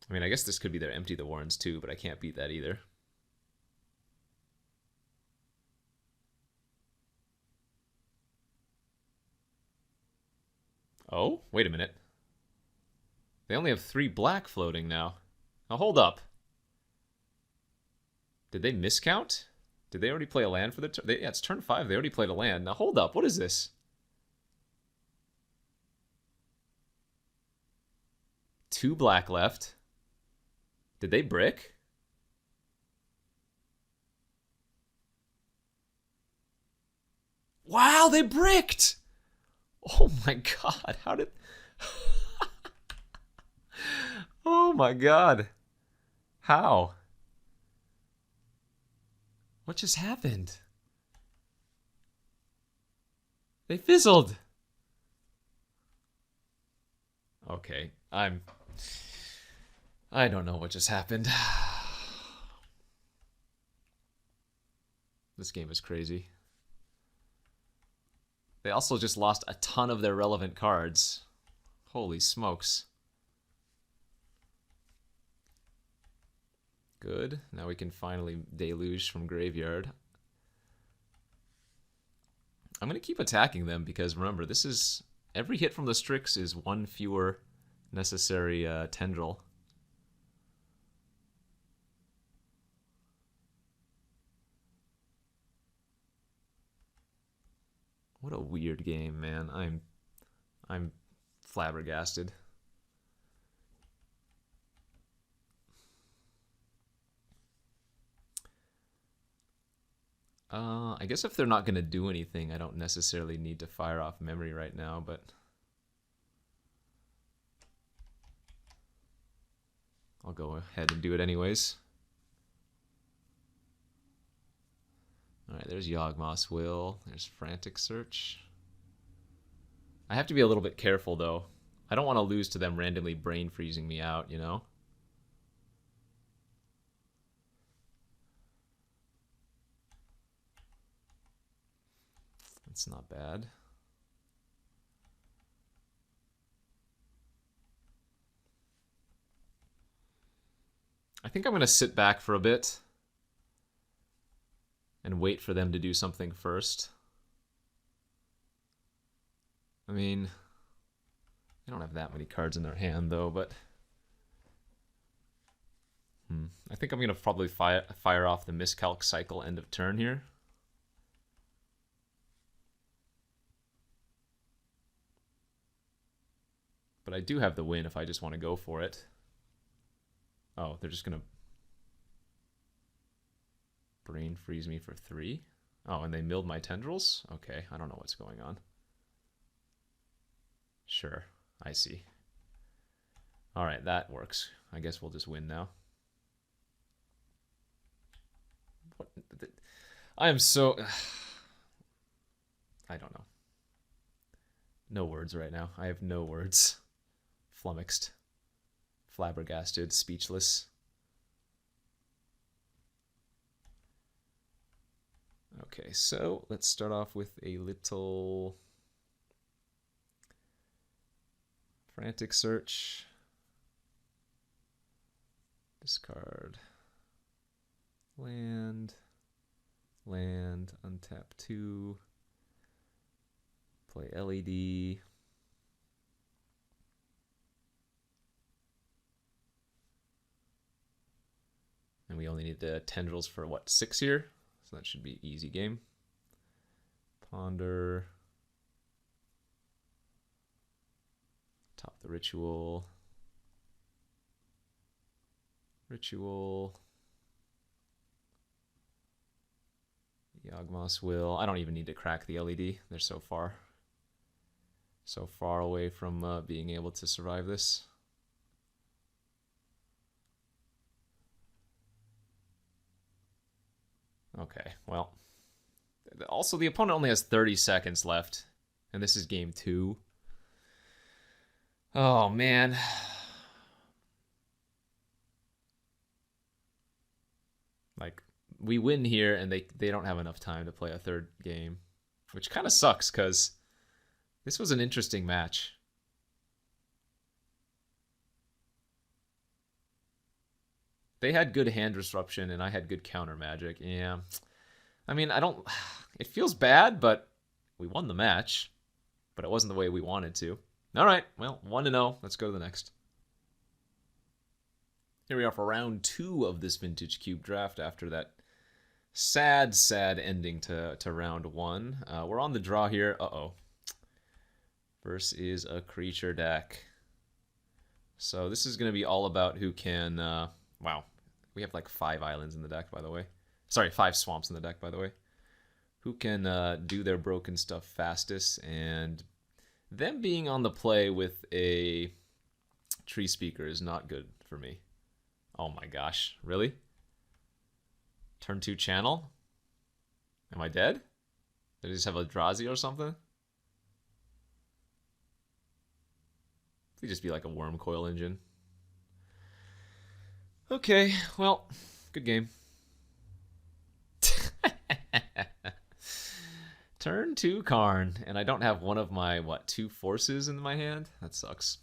I mean, I guess this could be their Empty the Warrens too, but I can't beat that either. Oh, wait a minute. They only have 3 black floating now. Now hold up. Did they miscount? Did they already play a land for the turn? Yeah, it's turn 5. They already played a land. Now hold up. What is this? 2 black left. Did they brick? Wow, they bricked! Oh my god, how did... Oh my god. How? What just happened? They fizzled. Okay, I don't know what just happened. This game is crazy. They also just lost a ton of their relevant cards. Holy smokes. Good. Now we can finally deluge from graveyard. I'm going to keep attacking them because remember, this is... Every hit from the Strix is 1 fewer necessary tendril. What a weird game, man. I'm flabbergasted. I guess if they're not going to do anything, I don't necessarily need to fire off memory right now, but... I'll go ahead and do it anyways. Alright, there's Yawgmoth's Will. There's Frantic Search. I have to be a little bit careful, though. I don't want to lose to them randomly brain freezing me out, you know? It's not bad. I think I'm going to sit back for a bit. and wait for them to do something first. I mean, they don't have that many cards in their hand, though, but... I think I'm going to probably fire off the Miscalc Cycle end of turn here. But I do have the win if I just want to go for it. Oh, they're just going to brain freeze me for 3. Oh, and they milled my tendrils? Okay, I don't know what's going on. Sure, I see. All right, that works. I guess we'll just win now. What? I am so... I don't know. No words right now. I have no words. Flummoxed. Flabbergasted. Speechless. Okay, so let's start off with a little frantic search. Discard. Land. Land. Untap 2. Play LED. And we only need the tendrils for, what, 6 here? So that should be an easy game. Ponder. Top the ritual. Ritual. Yawgmoth's Will. I don't even need to crack the LED. They're so far away from being able to survive this. Okay, well. Also, the opponent only has 30 seconds left, and this is game 2. Oh, man. Like, we win here, and they don't have enough time to play a third game, which kind of sucks, because this was an interesting match. They had good hand disruption, and I had good counter magic. Yeah. I mean, I don't... It feels bad, but we won the match. But it wasn't the way we wanted to. All right, well, 1-0. Let's go to the next. Here we are for round 2 of this Vintage Cube draft after that sad ending to round 1. We're on the draw here. Uh-oh. Verse is a creature deck. So this is going to be all about who can... wow. We have like 5 islands in the deck, by the way. Sorry, 5 swamps in the deck, by the way. Who can do their broken stuff fastest, and them being on the play with a tree speaker is not good for me. Oh my gosh, really? Turn 2 channel? Am I dead? Did I just have a Drazi or something? Please just be like a worm coil engine. Okay, well, good game. Turn 2 Karn, and I don't have one of my, what, 2 forces in my hand? That sucks.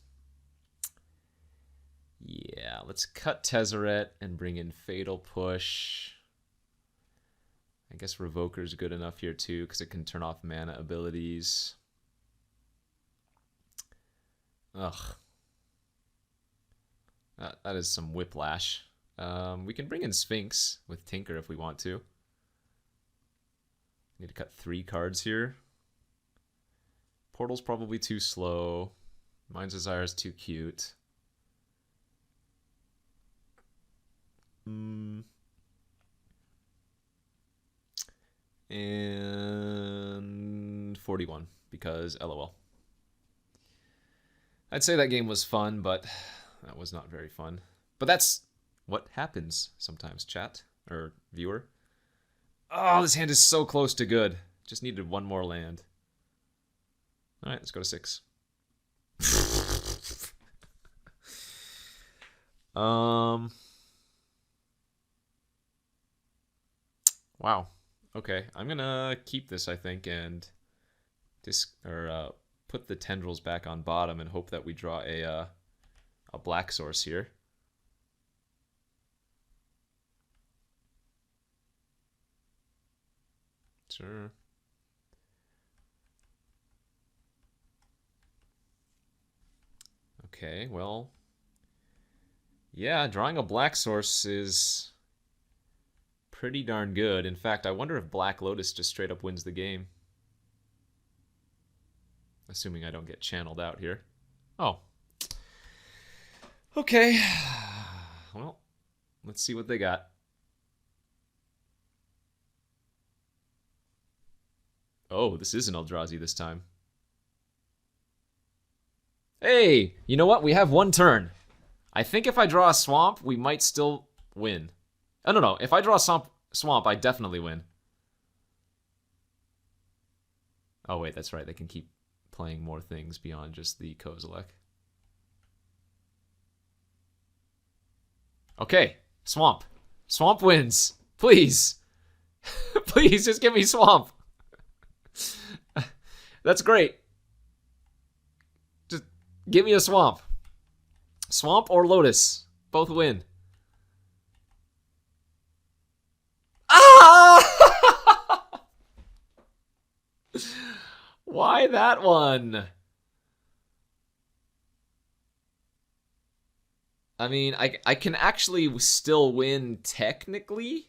Yeah, let's cut Tezzeret and bring in Fatal Push. I guess Revoker's good enough here too, because it can turn off mana abilities. Ugh. That is some whiplash. We can bring in Sphinx with Tinker if we want to. Need to cut 3 cards here. Portal's probably too slow. Mind's Desire is too cute. And 41, because LOL. I'd say that game was fun, but that was not very fun. But that's what happens sometimes, chat, or viewer. Oh, this hand is so close to good. Just needed 1 more land. Alright, let's go to 6. Wow. Okay, I'm gonna keep this, I think, and put the tendrils back on bottom and hope that we draw a black source here. Sure. Okay, well... yeah, drawing a black source is pretty darn good. In fact, I wonder if Black Lotus just straight up wins the game. Assuming I don't get channeled out here. Oh. Okay. Well, let's see what they got. Oh, this is an Eldrazi this time. Hey, you know what? We have one turn. I think if I draw a swamp, we might still win. Oh, no. If I draw a swamp, I definitely win. Oh, wait, that's right. They can keep playing more things beyond just the Kozilek. Okay, swamp. Swamp wins. Please. Please, just give me swamp. That's great. Just give me a swamp. Swamp or Lotus. Both win. Ah! Why that one? I mean, I can actually still win technically.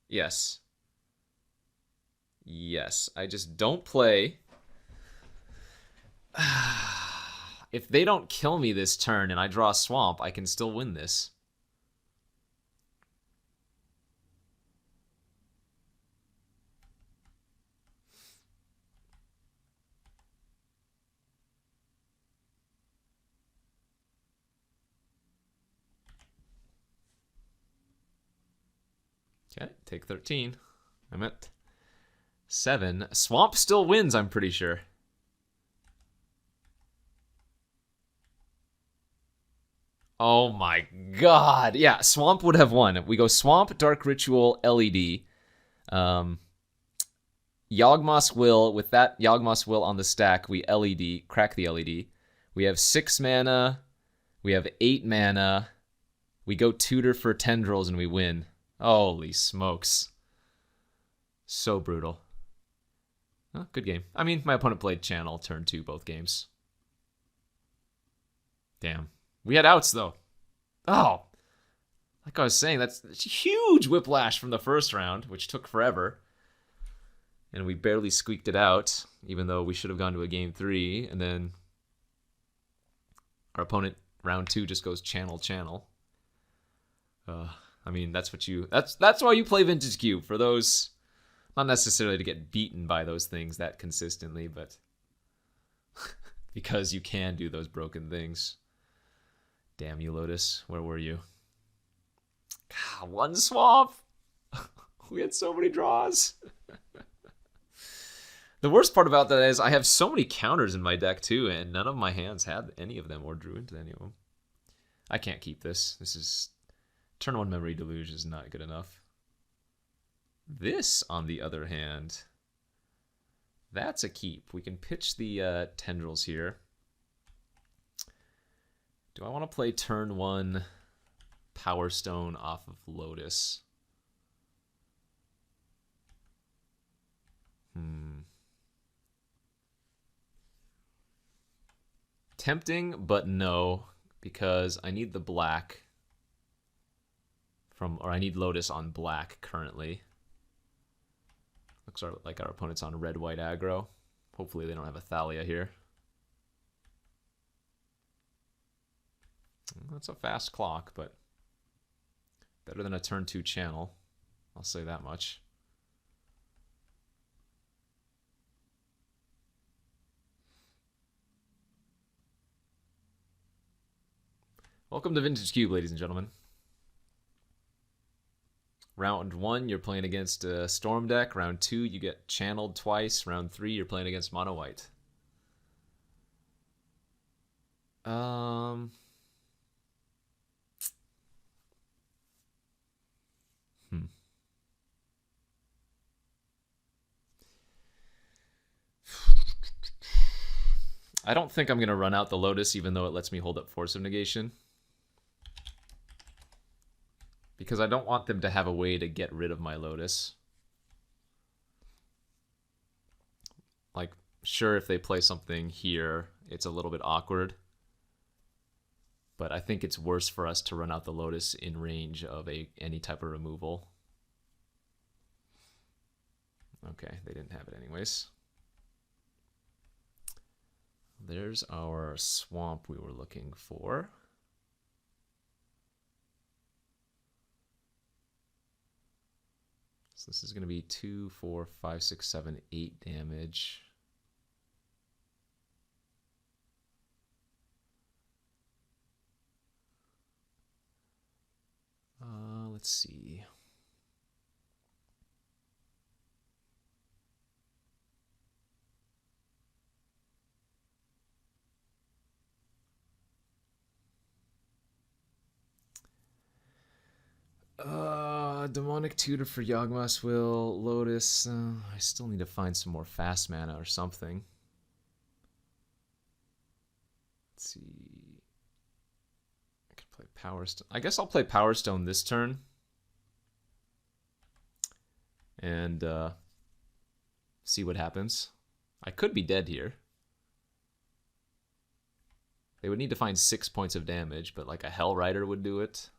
Yes. Yes, I just don't play. If they don't kill me this turn and I draw a swamp, I can still win this. Okay, take 13. I'm at 7. Swamp still wins, I'm pretty sure. Oh my god. Yeah, Swamp would have won. We go Swamp, Dark Ritual, LED. Yawgmoth's Will. With that Yawgmoth's Will on the stack, we LED, crack the LED. We have 6 mana. We have 8 mana. We go Tutor for Tendrils and we win. Holy smokes. So brutal. Oh, good game. I mean, my opponent played Channel turn 2 both games. Damn. We had outs, though. Oh. Like I was saying, that's huge whiplash from the first round, which took forever. And we barely squeaked it out, even though we should have gone to a game 3. And then our opponent, round 2, just goes channel. I mean, that's why you play Vintage Cube. For those, not necessarily to get beaten by those things that consistently, but because you can do those broken things. Damn you, Lotus. Where were you? God, one swamp. We had so many draws. The worst part about that is I have so many counters in my deck too, and none of my hands had any of them or drew into any of them. I can't keep this. This is... Turn 1 Memory Deluge is not good enough. This, on the other hand, that's a keep. We can pitch the Tendrils here. Do I want to play turn 1 Power Stone off of Lotus? Tempting, but no, because I need the black or I need Lotus on black currently. Looks like our opponent's on red-white aggro. Hopefully they don't have a Thalia here. That's a fast clock, but better than a turn 2 channel. I'll say that much. Welcome to Vintage Cube, ladies and gentlemen. Round 1, you're playing against a Storm deck. Round 2, you get channeled twice. Round 3, you're playing against Mono White. I don't think I'm going to run out the Lotus, even though it lets me hold up Force of Negation. Because I don't want them to have a way to get rid of my Lotus. Like, sure, if they play something here, it's a little bit awkward. But I think it's worse for us to run out the Lotus in range of any type of removal. Okay, they didn't have it anyways. There's our swamp we were looking for. So this is going to be 2, 4, 5, 6, 7, 8 damage. Let's see. Demonic Tutor for Yawgmoth's Will, Lotus. I still need to find some more fast mana or something. Let's see. I could play Power Stone. I guess I'll play Power Stone this turn. And see what happens. I could be dead here. They would need to find 6 points of damage, but like a Hell Rider would do it.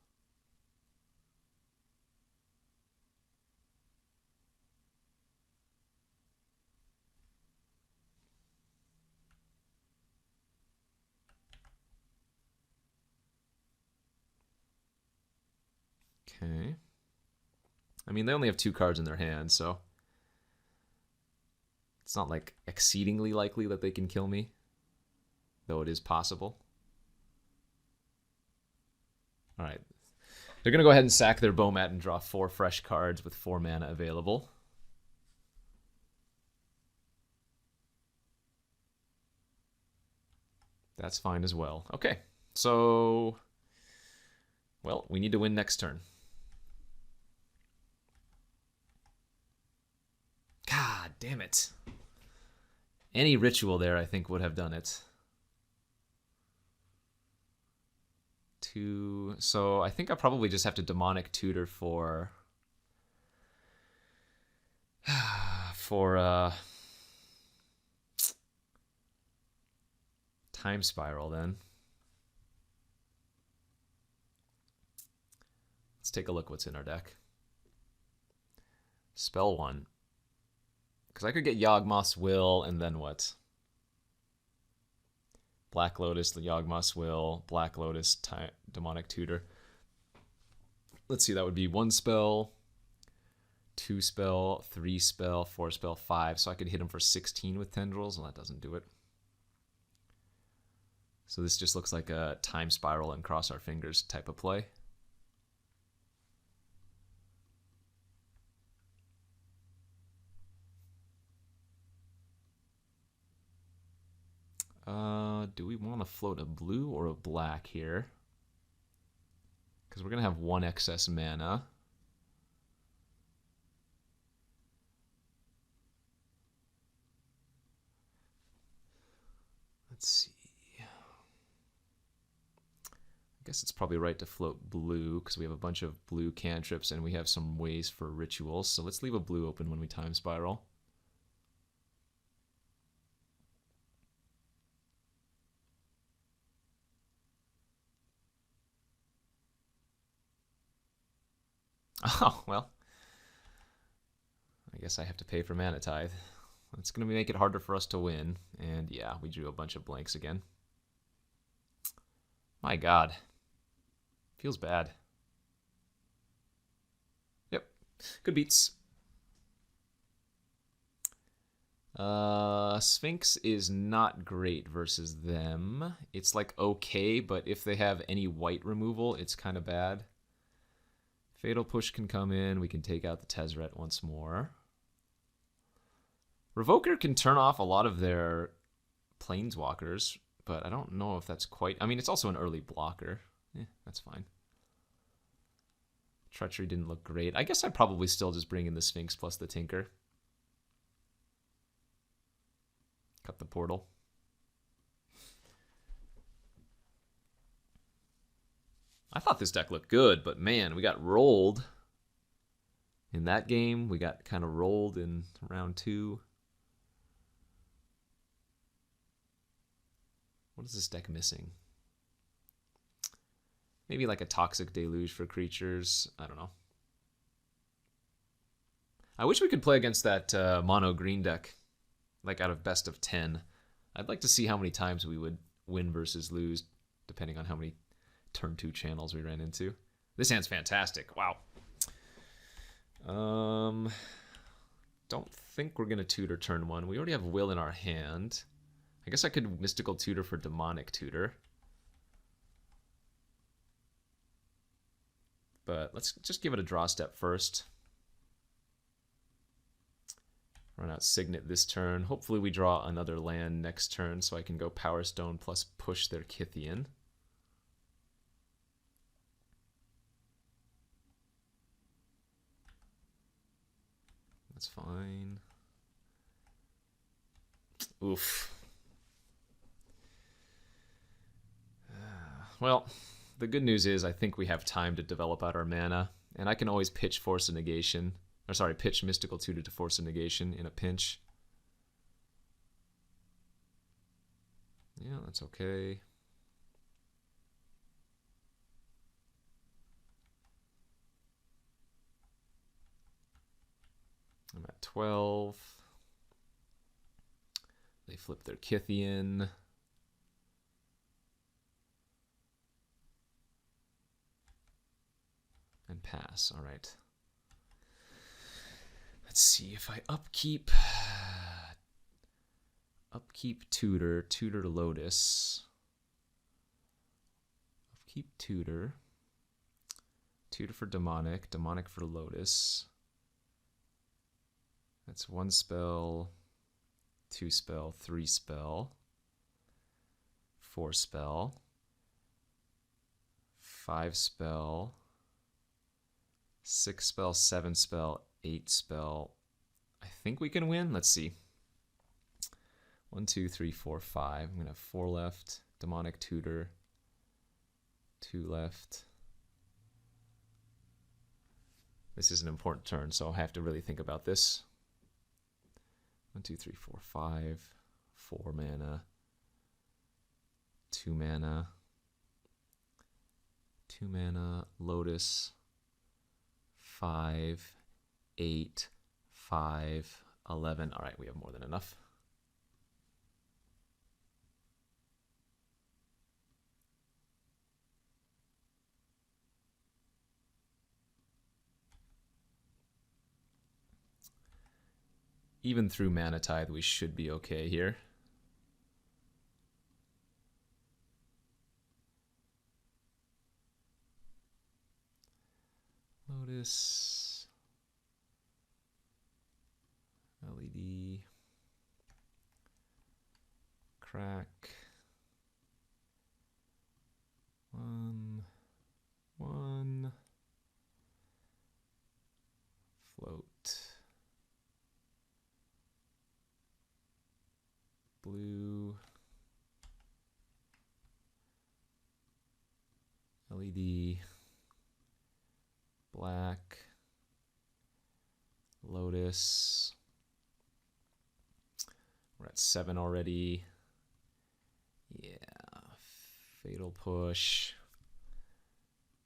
Okay. I mean, they only have 2 cards in their hand, so it's not like exceedingly likely that they can kill me, though it is possible. All right. They're going to go ahead and sack their Bomat and draw 4 fresh cards with 4 mana available. That's fine as well. Okay, so, well, we need to win next turn. God damn it. Any ritual there, I think, would have done it. 2. So I think I probably just have to Demonic Tutor for Time Spiral then. Let's take a look what's in our deck. Spell 1. Because I could get Yawgmoth's Will, and then what? Black Lotus, the Yawgmoth's Will, Black Lotus, Demonic Tutor. Let's see, that would be 1 spell, 2 spell, 3 spell, 4 spell, 5. So I could hit him for 16 with Tendrils, and that doesn't do it. So this just looks like a Time Spiral and cross our fingers type of play. Do we want to float a blue or a black here? Because we're going to have 1 excess mana. Let's see. I guess it's probably right to float blue because we have a bunch of blue cantrips and we have some ways for rituals. So let's leave a blue open when we Time Spiral. Oh, well. I guess I have to pay for Mana Tithe. That's going to make it harder for us to win. And yeah, we drew a bunch of blanks again. My God. Feels bad. Yep. Good beats. Sphinx is not great versus them. It's like okay, but if they have any white removal, it's kind of bad. Fatal Push can come in. We can take out the Tezzeret once more. Revoker can turn off a lot of their Planeswalkers, but I don't know if that's quite... I mean, it's also an early blocker. That's fine. Treachery didn't look great. I guess I'd probably still just bring in the Sphinx plus the Tinker. Cut the portal. I thought this deck looked good, but man, we got rolled in that game. We got kind of rolled in round 2. What is this deck missing? Maybe like a Toxic Deluge for creatures. I don't know. I wish we could play against that mono green deck, like out of best of 10. I'd like to see how many times we would win versus lose, depending on how many turn 2 channels we ran into. This hand's fantastic. Wow. Don't think we're gonna tutor turn 1. We already have Will in our hand. I guess I could Mystical Tutor for Demonic Tutor. But let's just give it a draw step first. Run out Signet this turn. Hopefully we draw another land next turn so I can go Power Stone plus push their Kythian. That's fine. Oof. Well, the good news is I think we have time to develop out our mana, and I can always pitch Force of Negation. Or sorry, pitch Mystical Tutor to Force of Negation in a pinch. Yeah, that's okay. I'm at 12. They flip their Kythian. And pass. All right. Let's see if I upkeep Tutor, Tutor Lotus. Upkeep Tutor. Tutor for Demonic, Demonic for Lotus. That's 1 spell, 2 spell, 3 spell, 4 spell, 5 spell, 6 spell, 7 spell, 8 spell. I think we can win. Let's see. 1, 2, 3, 4, 5. I'm going to have 4 left. Demonic Tutor. 2 left. This is an important turn, so I'll have to really think about this. 1, 2, 3, 4, 5. 4 mana. 2 mana. 2 mana. Lotus. 5. 8, 5, 11. All right, we have more than enough. Even through Mana Tithe, we should be okay here. Lotus. LED. Crack. 1. 1. Float. Blue. LED. Black. Lotus. We're at 7 already. Yeah. Fatal Push.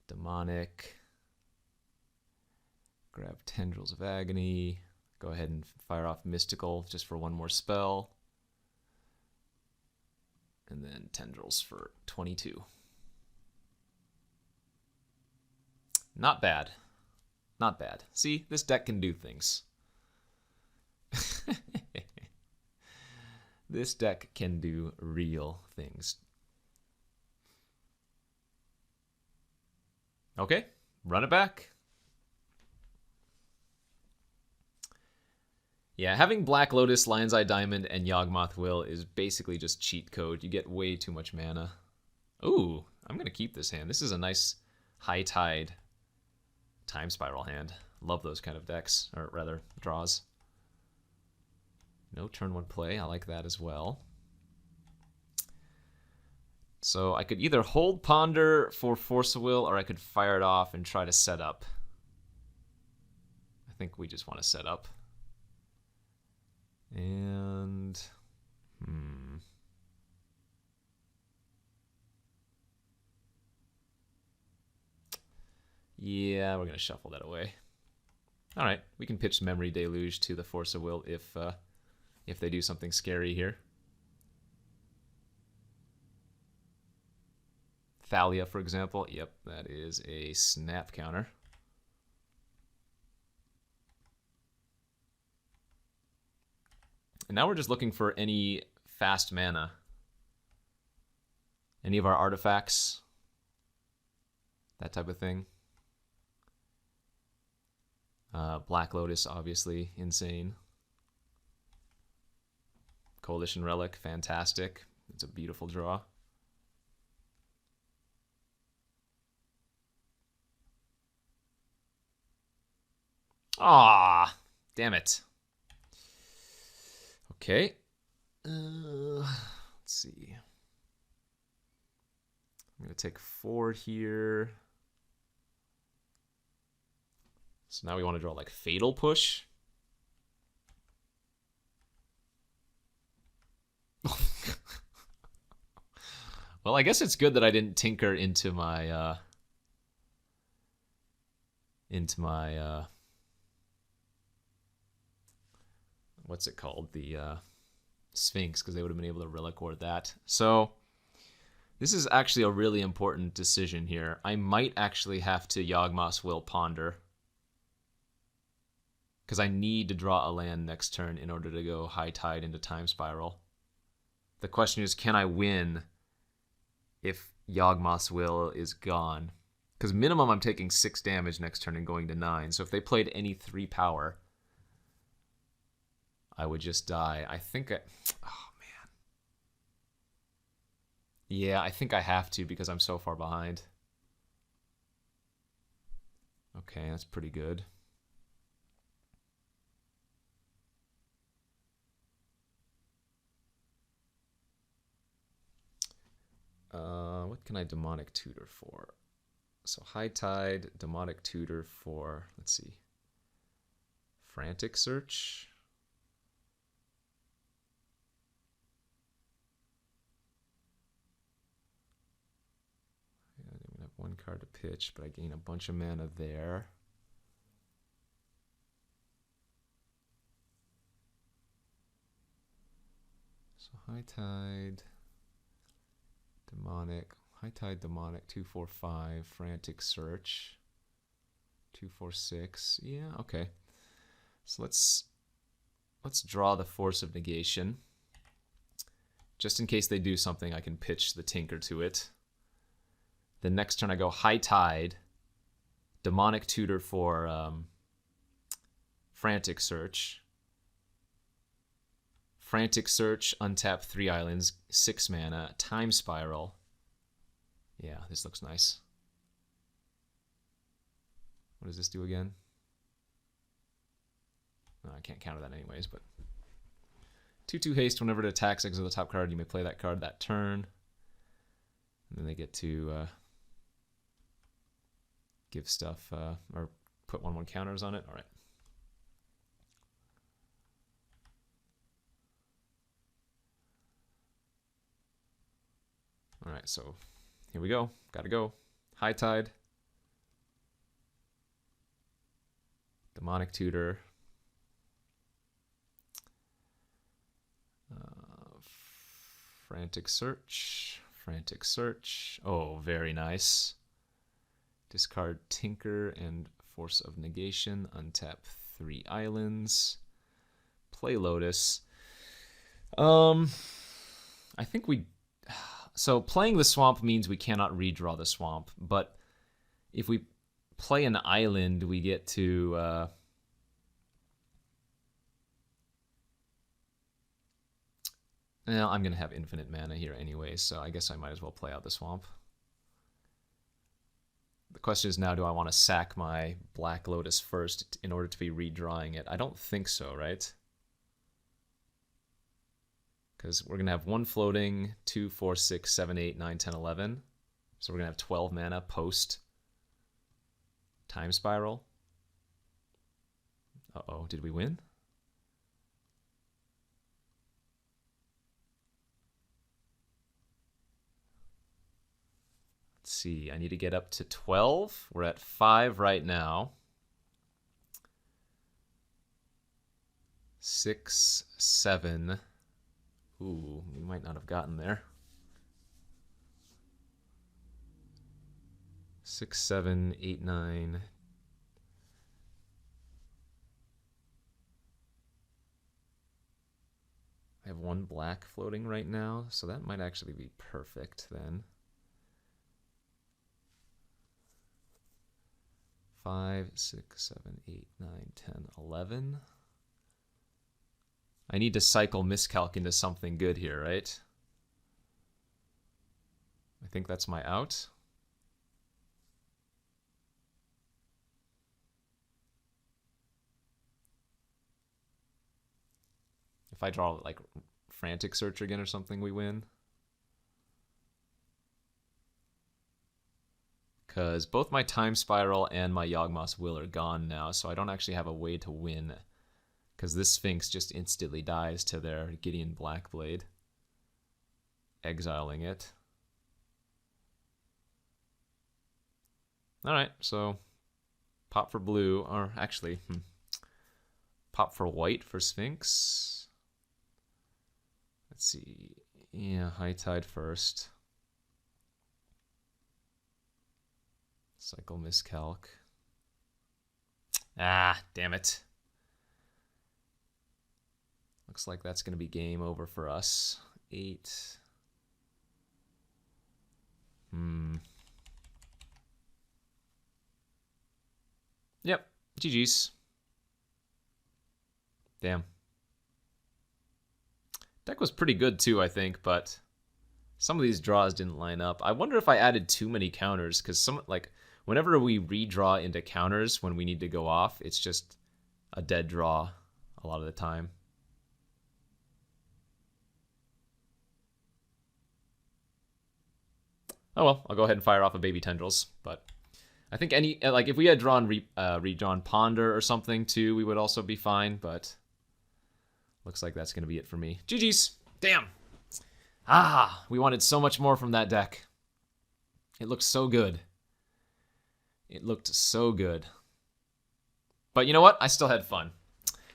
Demonic. Grab Tendrils of Agony. Go ahead and fire off Mystical just for 1 more spell. And then Tendrils for 22. Not bad. Not bad. See, this deck can do things. This deck can do real things. Okay, run it back. Yeah, having Black Lotus, Lion's Eye Diamond, and Yawgmoth Will is basically just cheat code. You get way too much mana. Ooh, I'm going to keep this hand. This is a nice High Tide Time Spiral hand. Love those kind of decks, or rather, draws. No turn 1 play. I like that as well. So I could either hold Ponder for Force of Will, or I could fire it off and try to set up. I think we just want to set up. And Yeah, we're going to shuffle that away. All right, we can pitch Memory Deluge to the Force of Will if they do something scary here. Thalia, for example. Yep, that is a snap counter. And now we're just looking for any fast mana. Any of our artifacts. That type of thing. Black Lotus, obviously, insane. Coalition Relic, fantastic. It's a beautiful draw. Ah, damn it. Okay. Let's see. I'm going to take 4 here. So now we want to draw like Fatal Push. Well, I guess it's good that I didn't tinker into my what's it called? The Sphinx, because they would have been able to Relic Ward that. So this is actually a really important decision here. I might actually have to Yawgmoth's Will Ponder, because I need to draw a land next turn in order to go High Tide into Time Spiral. The question is, can I win if Yawgmoth's Will is gone? Because minimum I'm taking 6 damage next turn and going to 9. So if they played any 3 power, I would just die. I think oh man. Yeah, I think I have to because I'm so far behind. Okay, that's pretty good. What can I Demonic Tutor for? So High Tide, Demonic Tutor for, let's see, Frantic Search. I didn't have 1 card to pitch, but I gain a bunch of mana there. So High Tide, Demonic, High Tide, Demonic, 2/4/5, Frantic Search, 2/4/6. Yeah, okay. So let's draw the Force of Negation. Just in case they do something, I can pitch the Tinker to it. The next turn I go High Tide, Demonic Tutor for Frantic Search. Frantic Search, untap 3 islands, 6 mana, Time Spiral. Yeah, this looks nice. What does this do again? No, I can't counter that anyways, but 2/2 haste. Whenever it attacks, exile the top card, you may play that card that turn. And then they get to give stuff, or put 1/1 counters on it. All right. All right, so here we go. Gotta go. High Tide. Demonic Tutor. Frantic Search. Frantic Search. Oh, very nice. Discard Tinker and Force of Negation. Untap 3 islands. Play Lotus. I think we... So playing the swamp means we cannot redraw the swamp, but if we play an island, we get to... well, I'm going to have infinite mana here anyway, so I guess I might as well play out the swamp. The question is now, do I want to sack my Black Lotus first in order to be redrawing it? I don't think so, right? Because we're going to have 1 floating, 2, 4, 6, 7, 8, 9, 10, 11. So we're going to have 12 mana post Time Spiral. Uh-oh, did we win? Let's see. I need to get up to 12. We're at 5 right now. 6, 7. Ooh, we might not have gotten there. 6, 7, 8, 9. I have 1 black floating right now, so that might actually be perfect then. 5, 6, 7, 8, 9, 10, 11. I need to cycle miscalc into something good here, right? I think that's my out. If I draw like Frantic Search again or something, we win. Because both my Time Spiral and my Yawgmoth's Will are gone now, so I don't actually have a way to win. Because this Sphinx just instantly dies to their Gideon Blackblade, exiling it. Alright, so pop for blue, or actually, pop for white for Sphinx. Let's see. Yeah, High Tide first. Cycle miscalc. Ah, damn it. Looks like that's going to be game over for us. 8. Yep, GG's. Damn. Deck was pretty good too, I think, but some of these draws didn't line up. I wonder if I added too many counters, because whenever we redraw into counters when we need to go off, it's just a dead draw a lot of the time. Oh well, I'll go ahead and fire off a Baby Tendrils, but I think if we had drawn redrawn Ponder or something too, we would also be fine, but looks like that's going to be it for me. GG's. Damn. Ah, we wanted so much more from that deck. It looked so good. It looked so good. But you know what? I still had fun.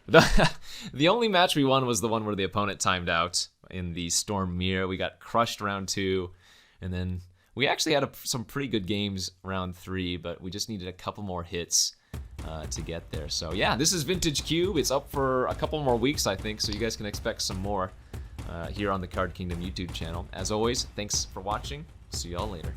The only match we won was the one where the opponent timed out in the Storm Mirror. We got crushed round 2, and then we actually had some pretty good games round 3, but we just needed a couple more hits to get there. So yeah, this is Vintage Cube. It's up for a couple more weeks, I think, so you guys can expect some more here on the Card Kingdom YouTube channel. As always, thanks for watching. See y'all later.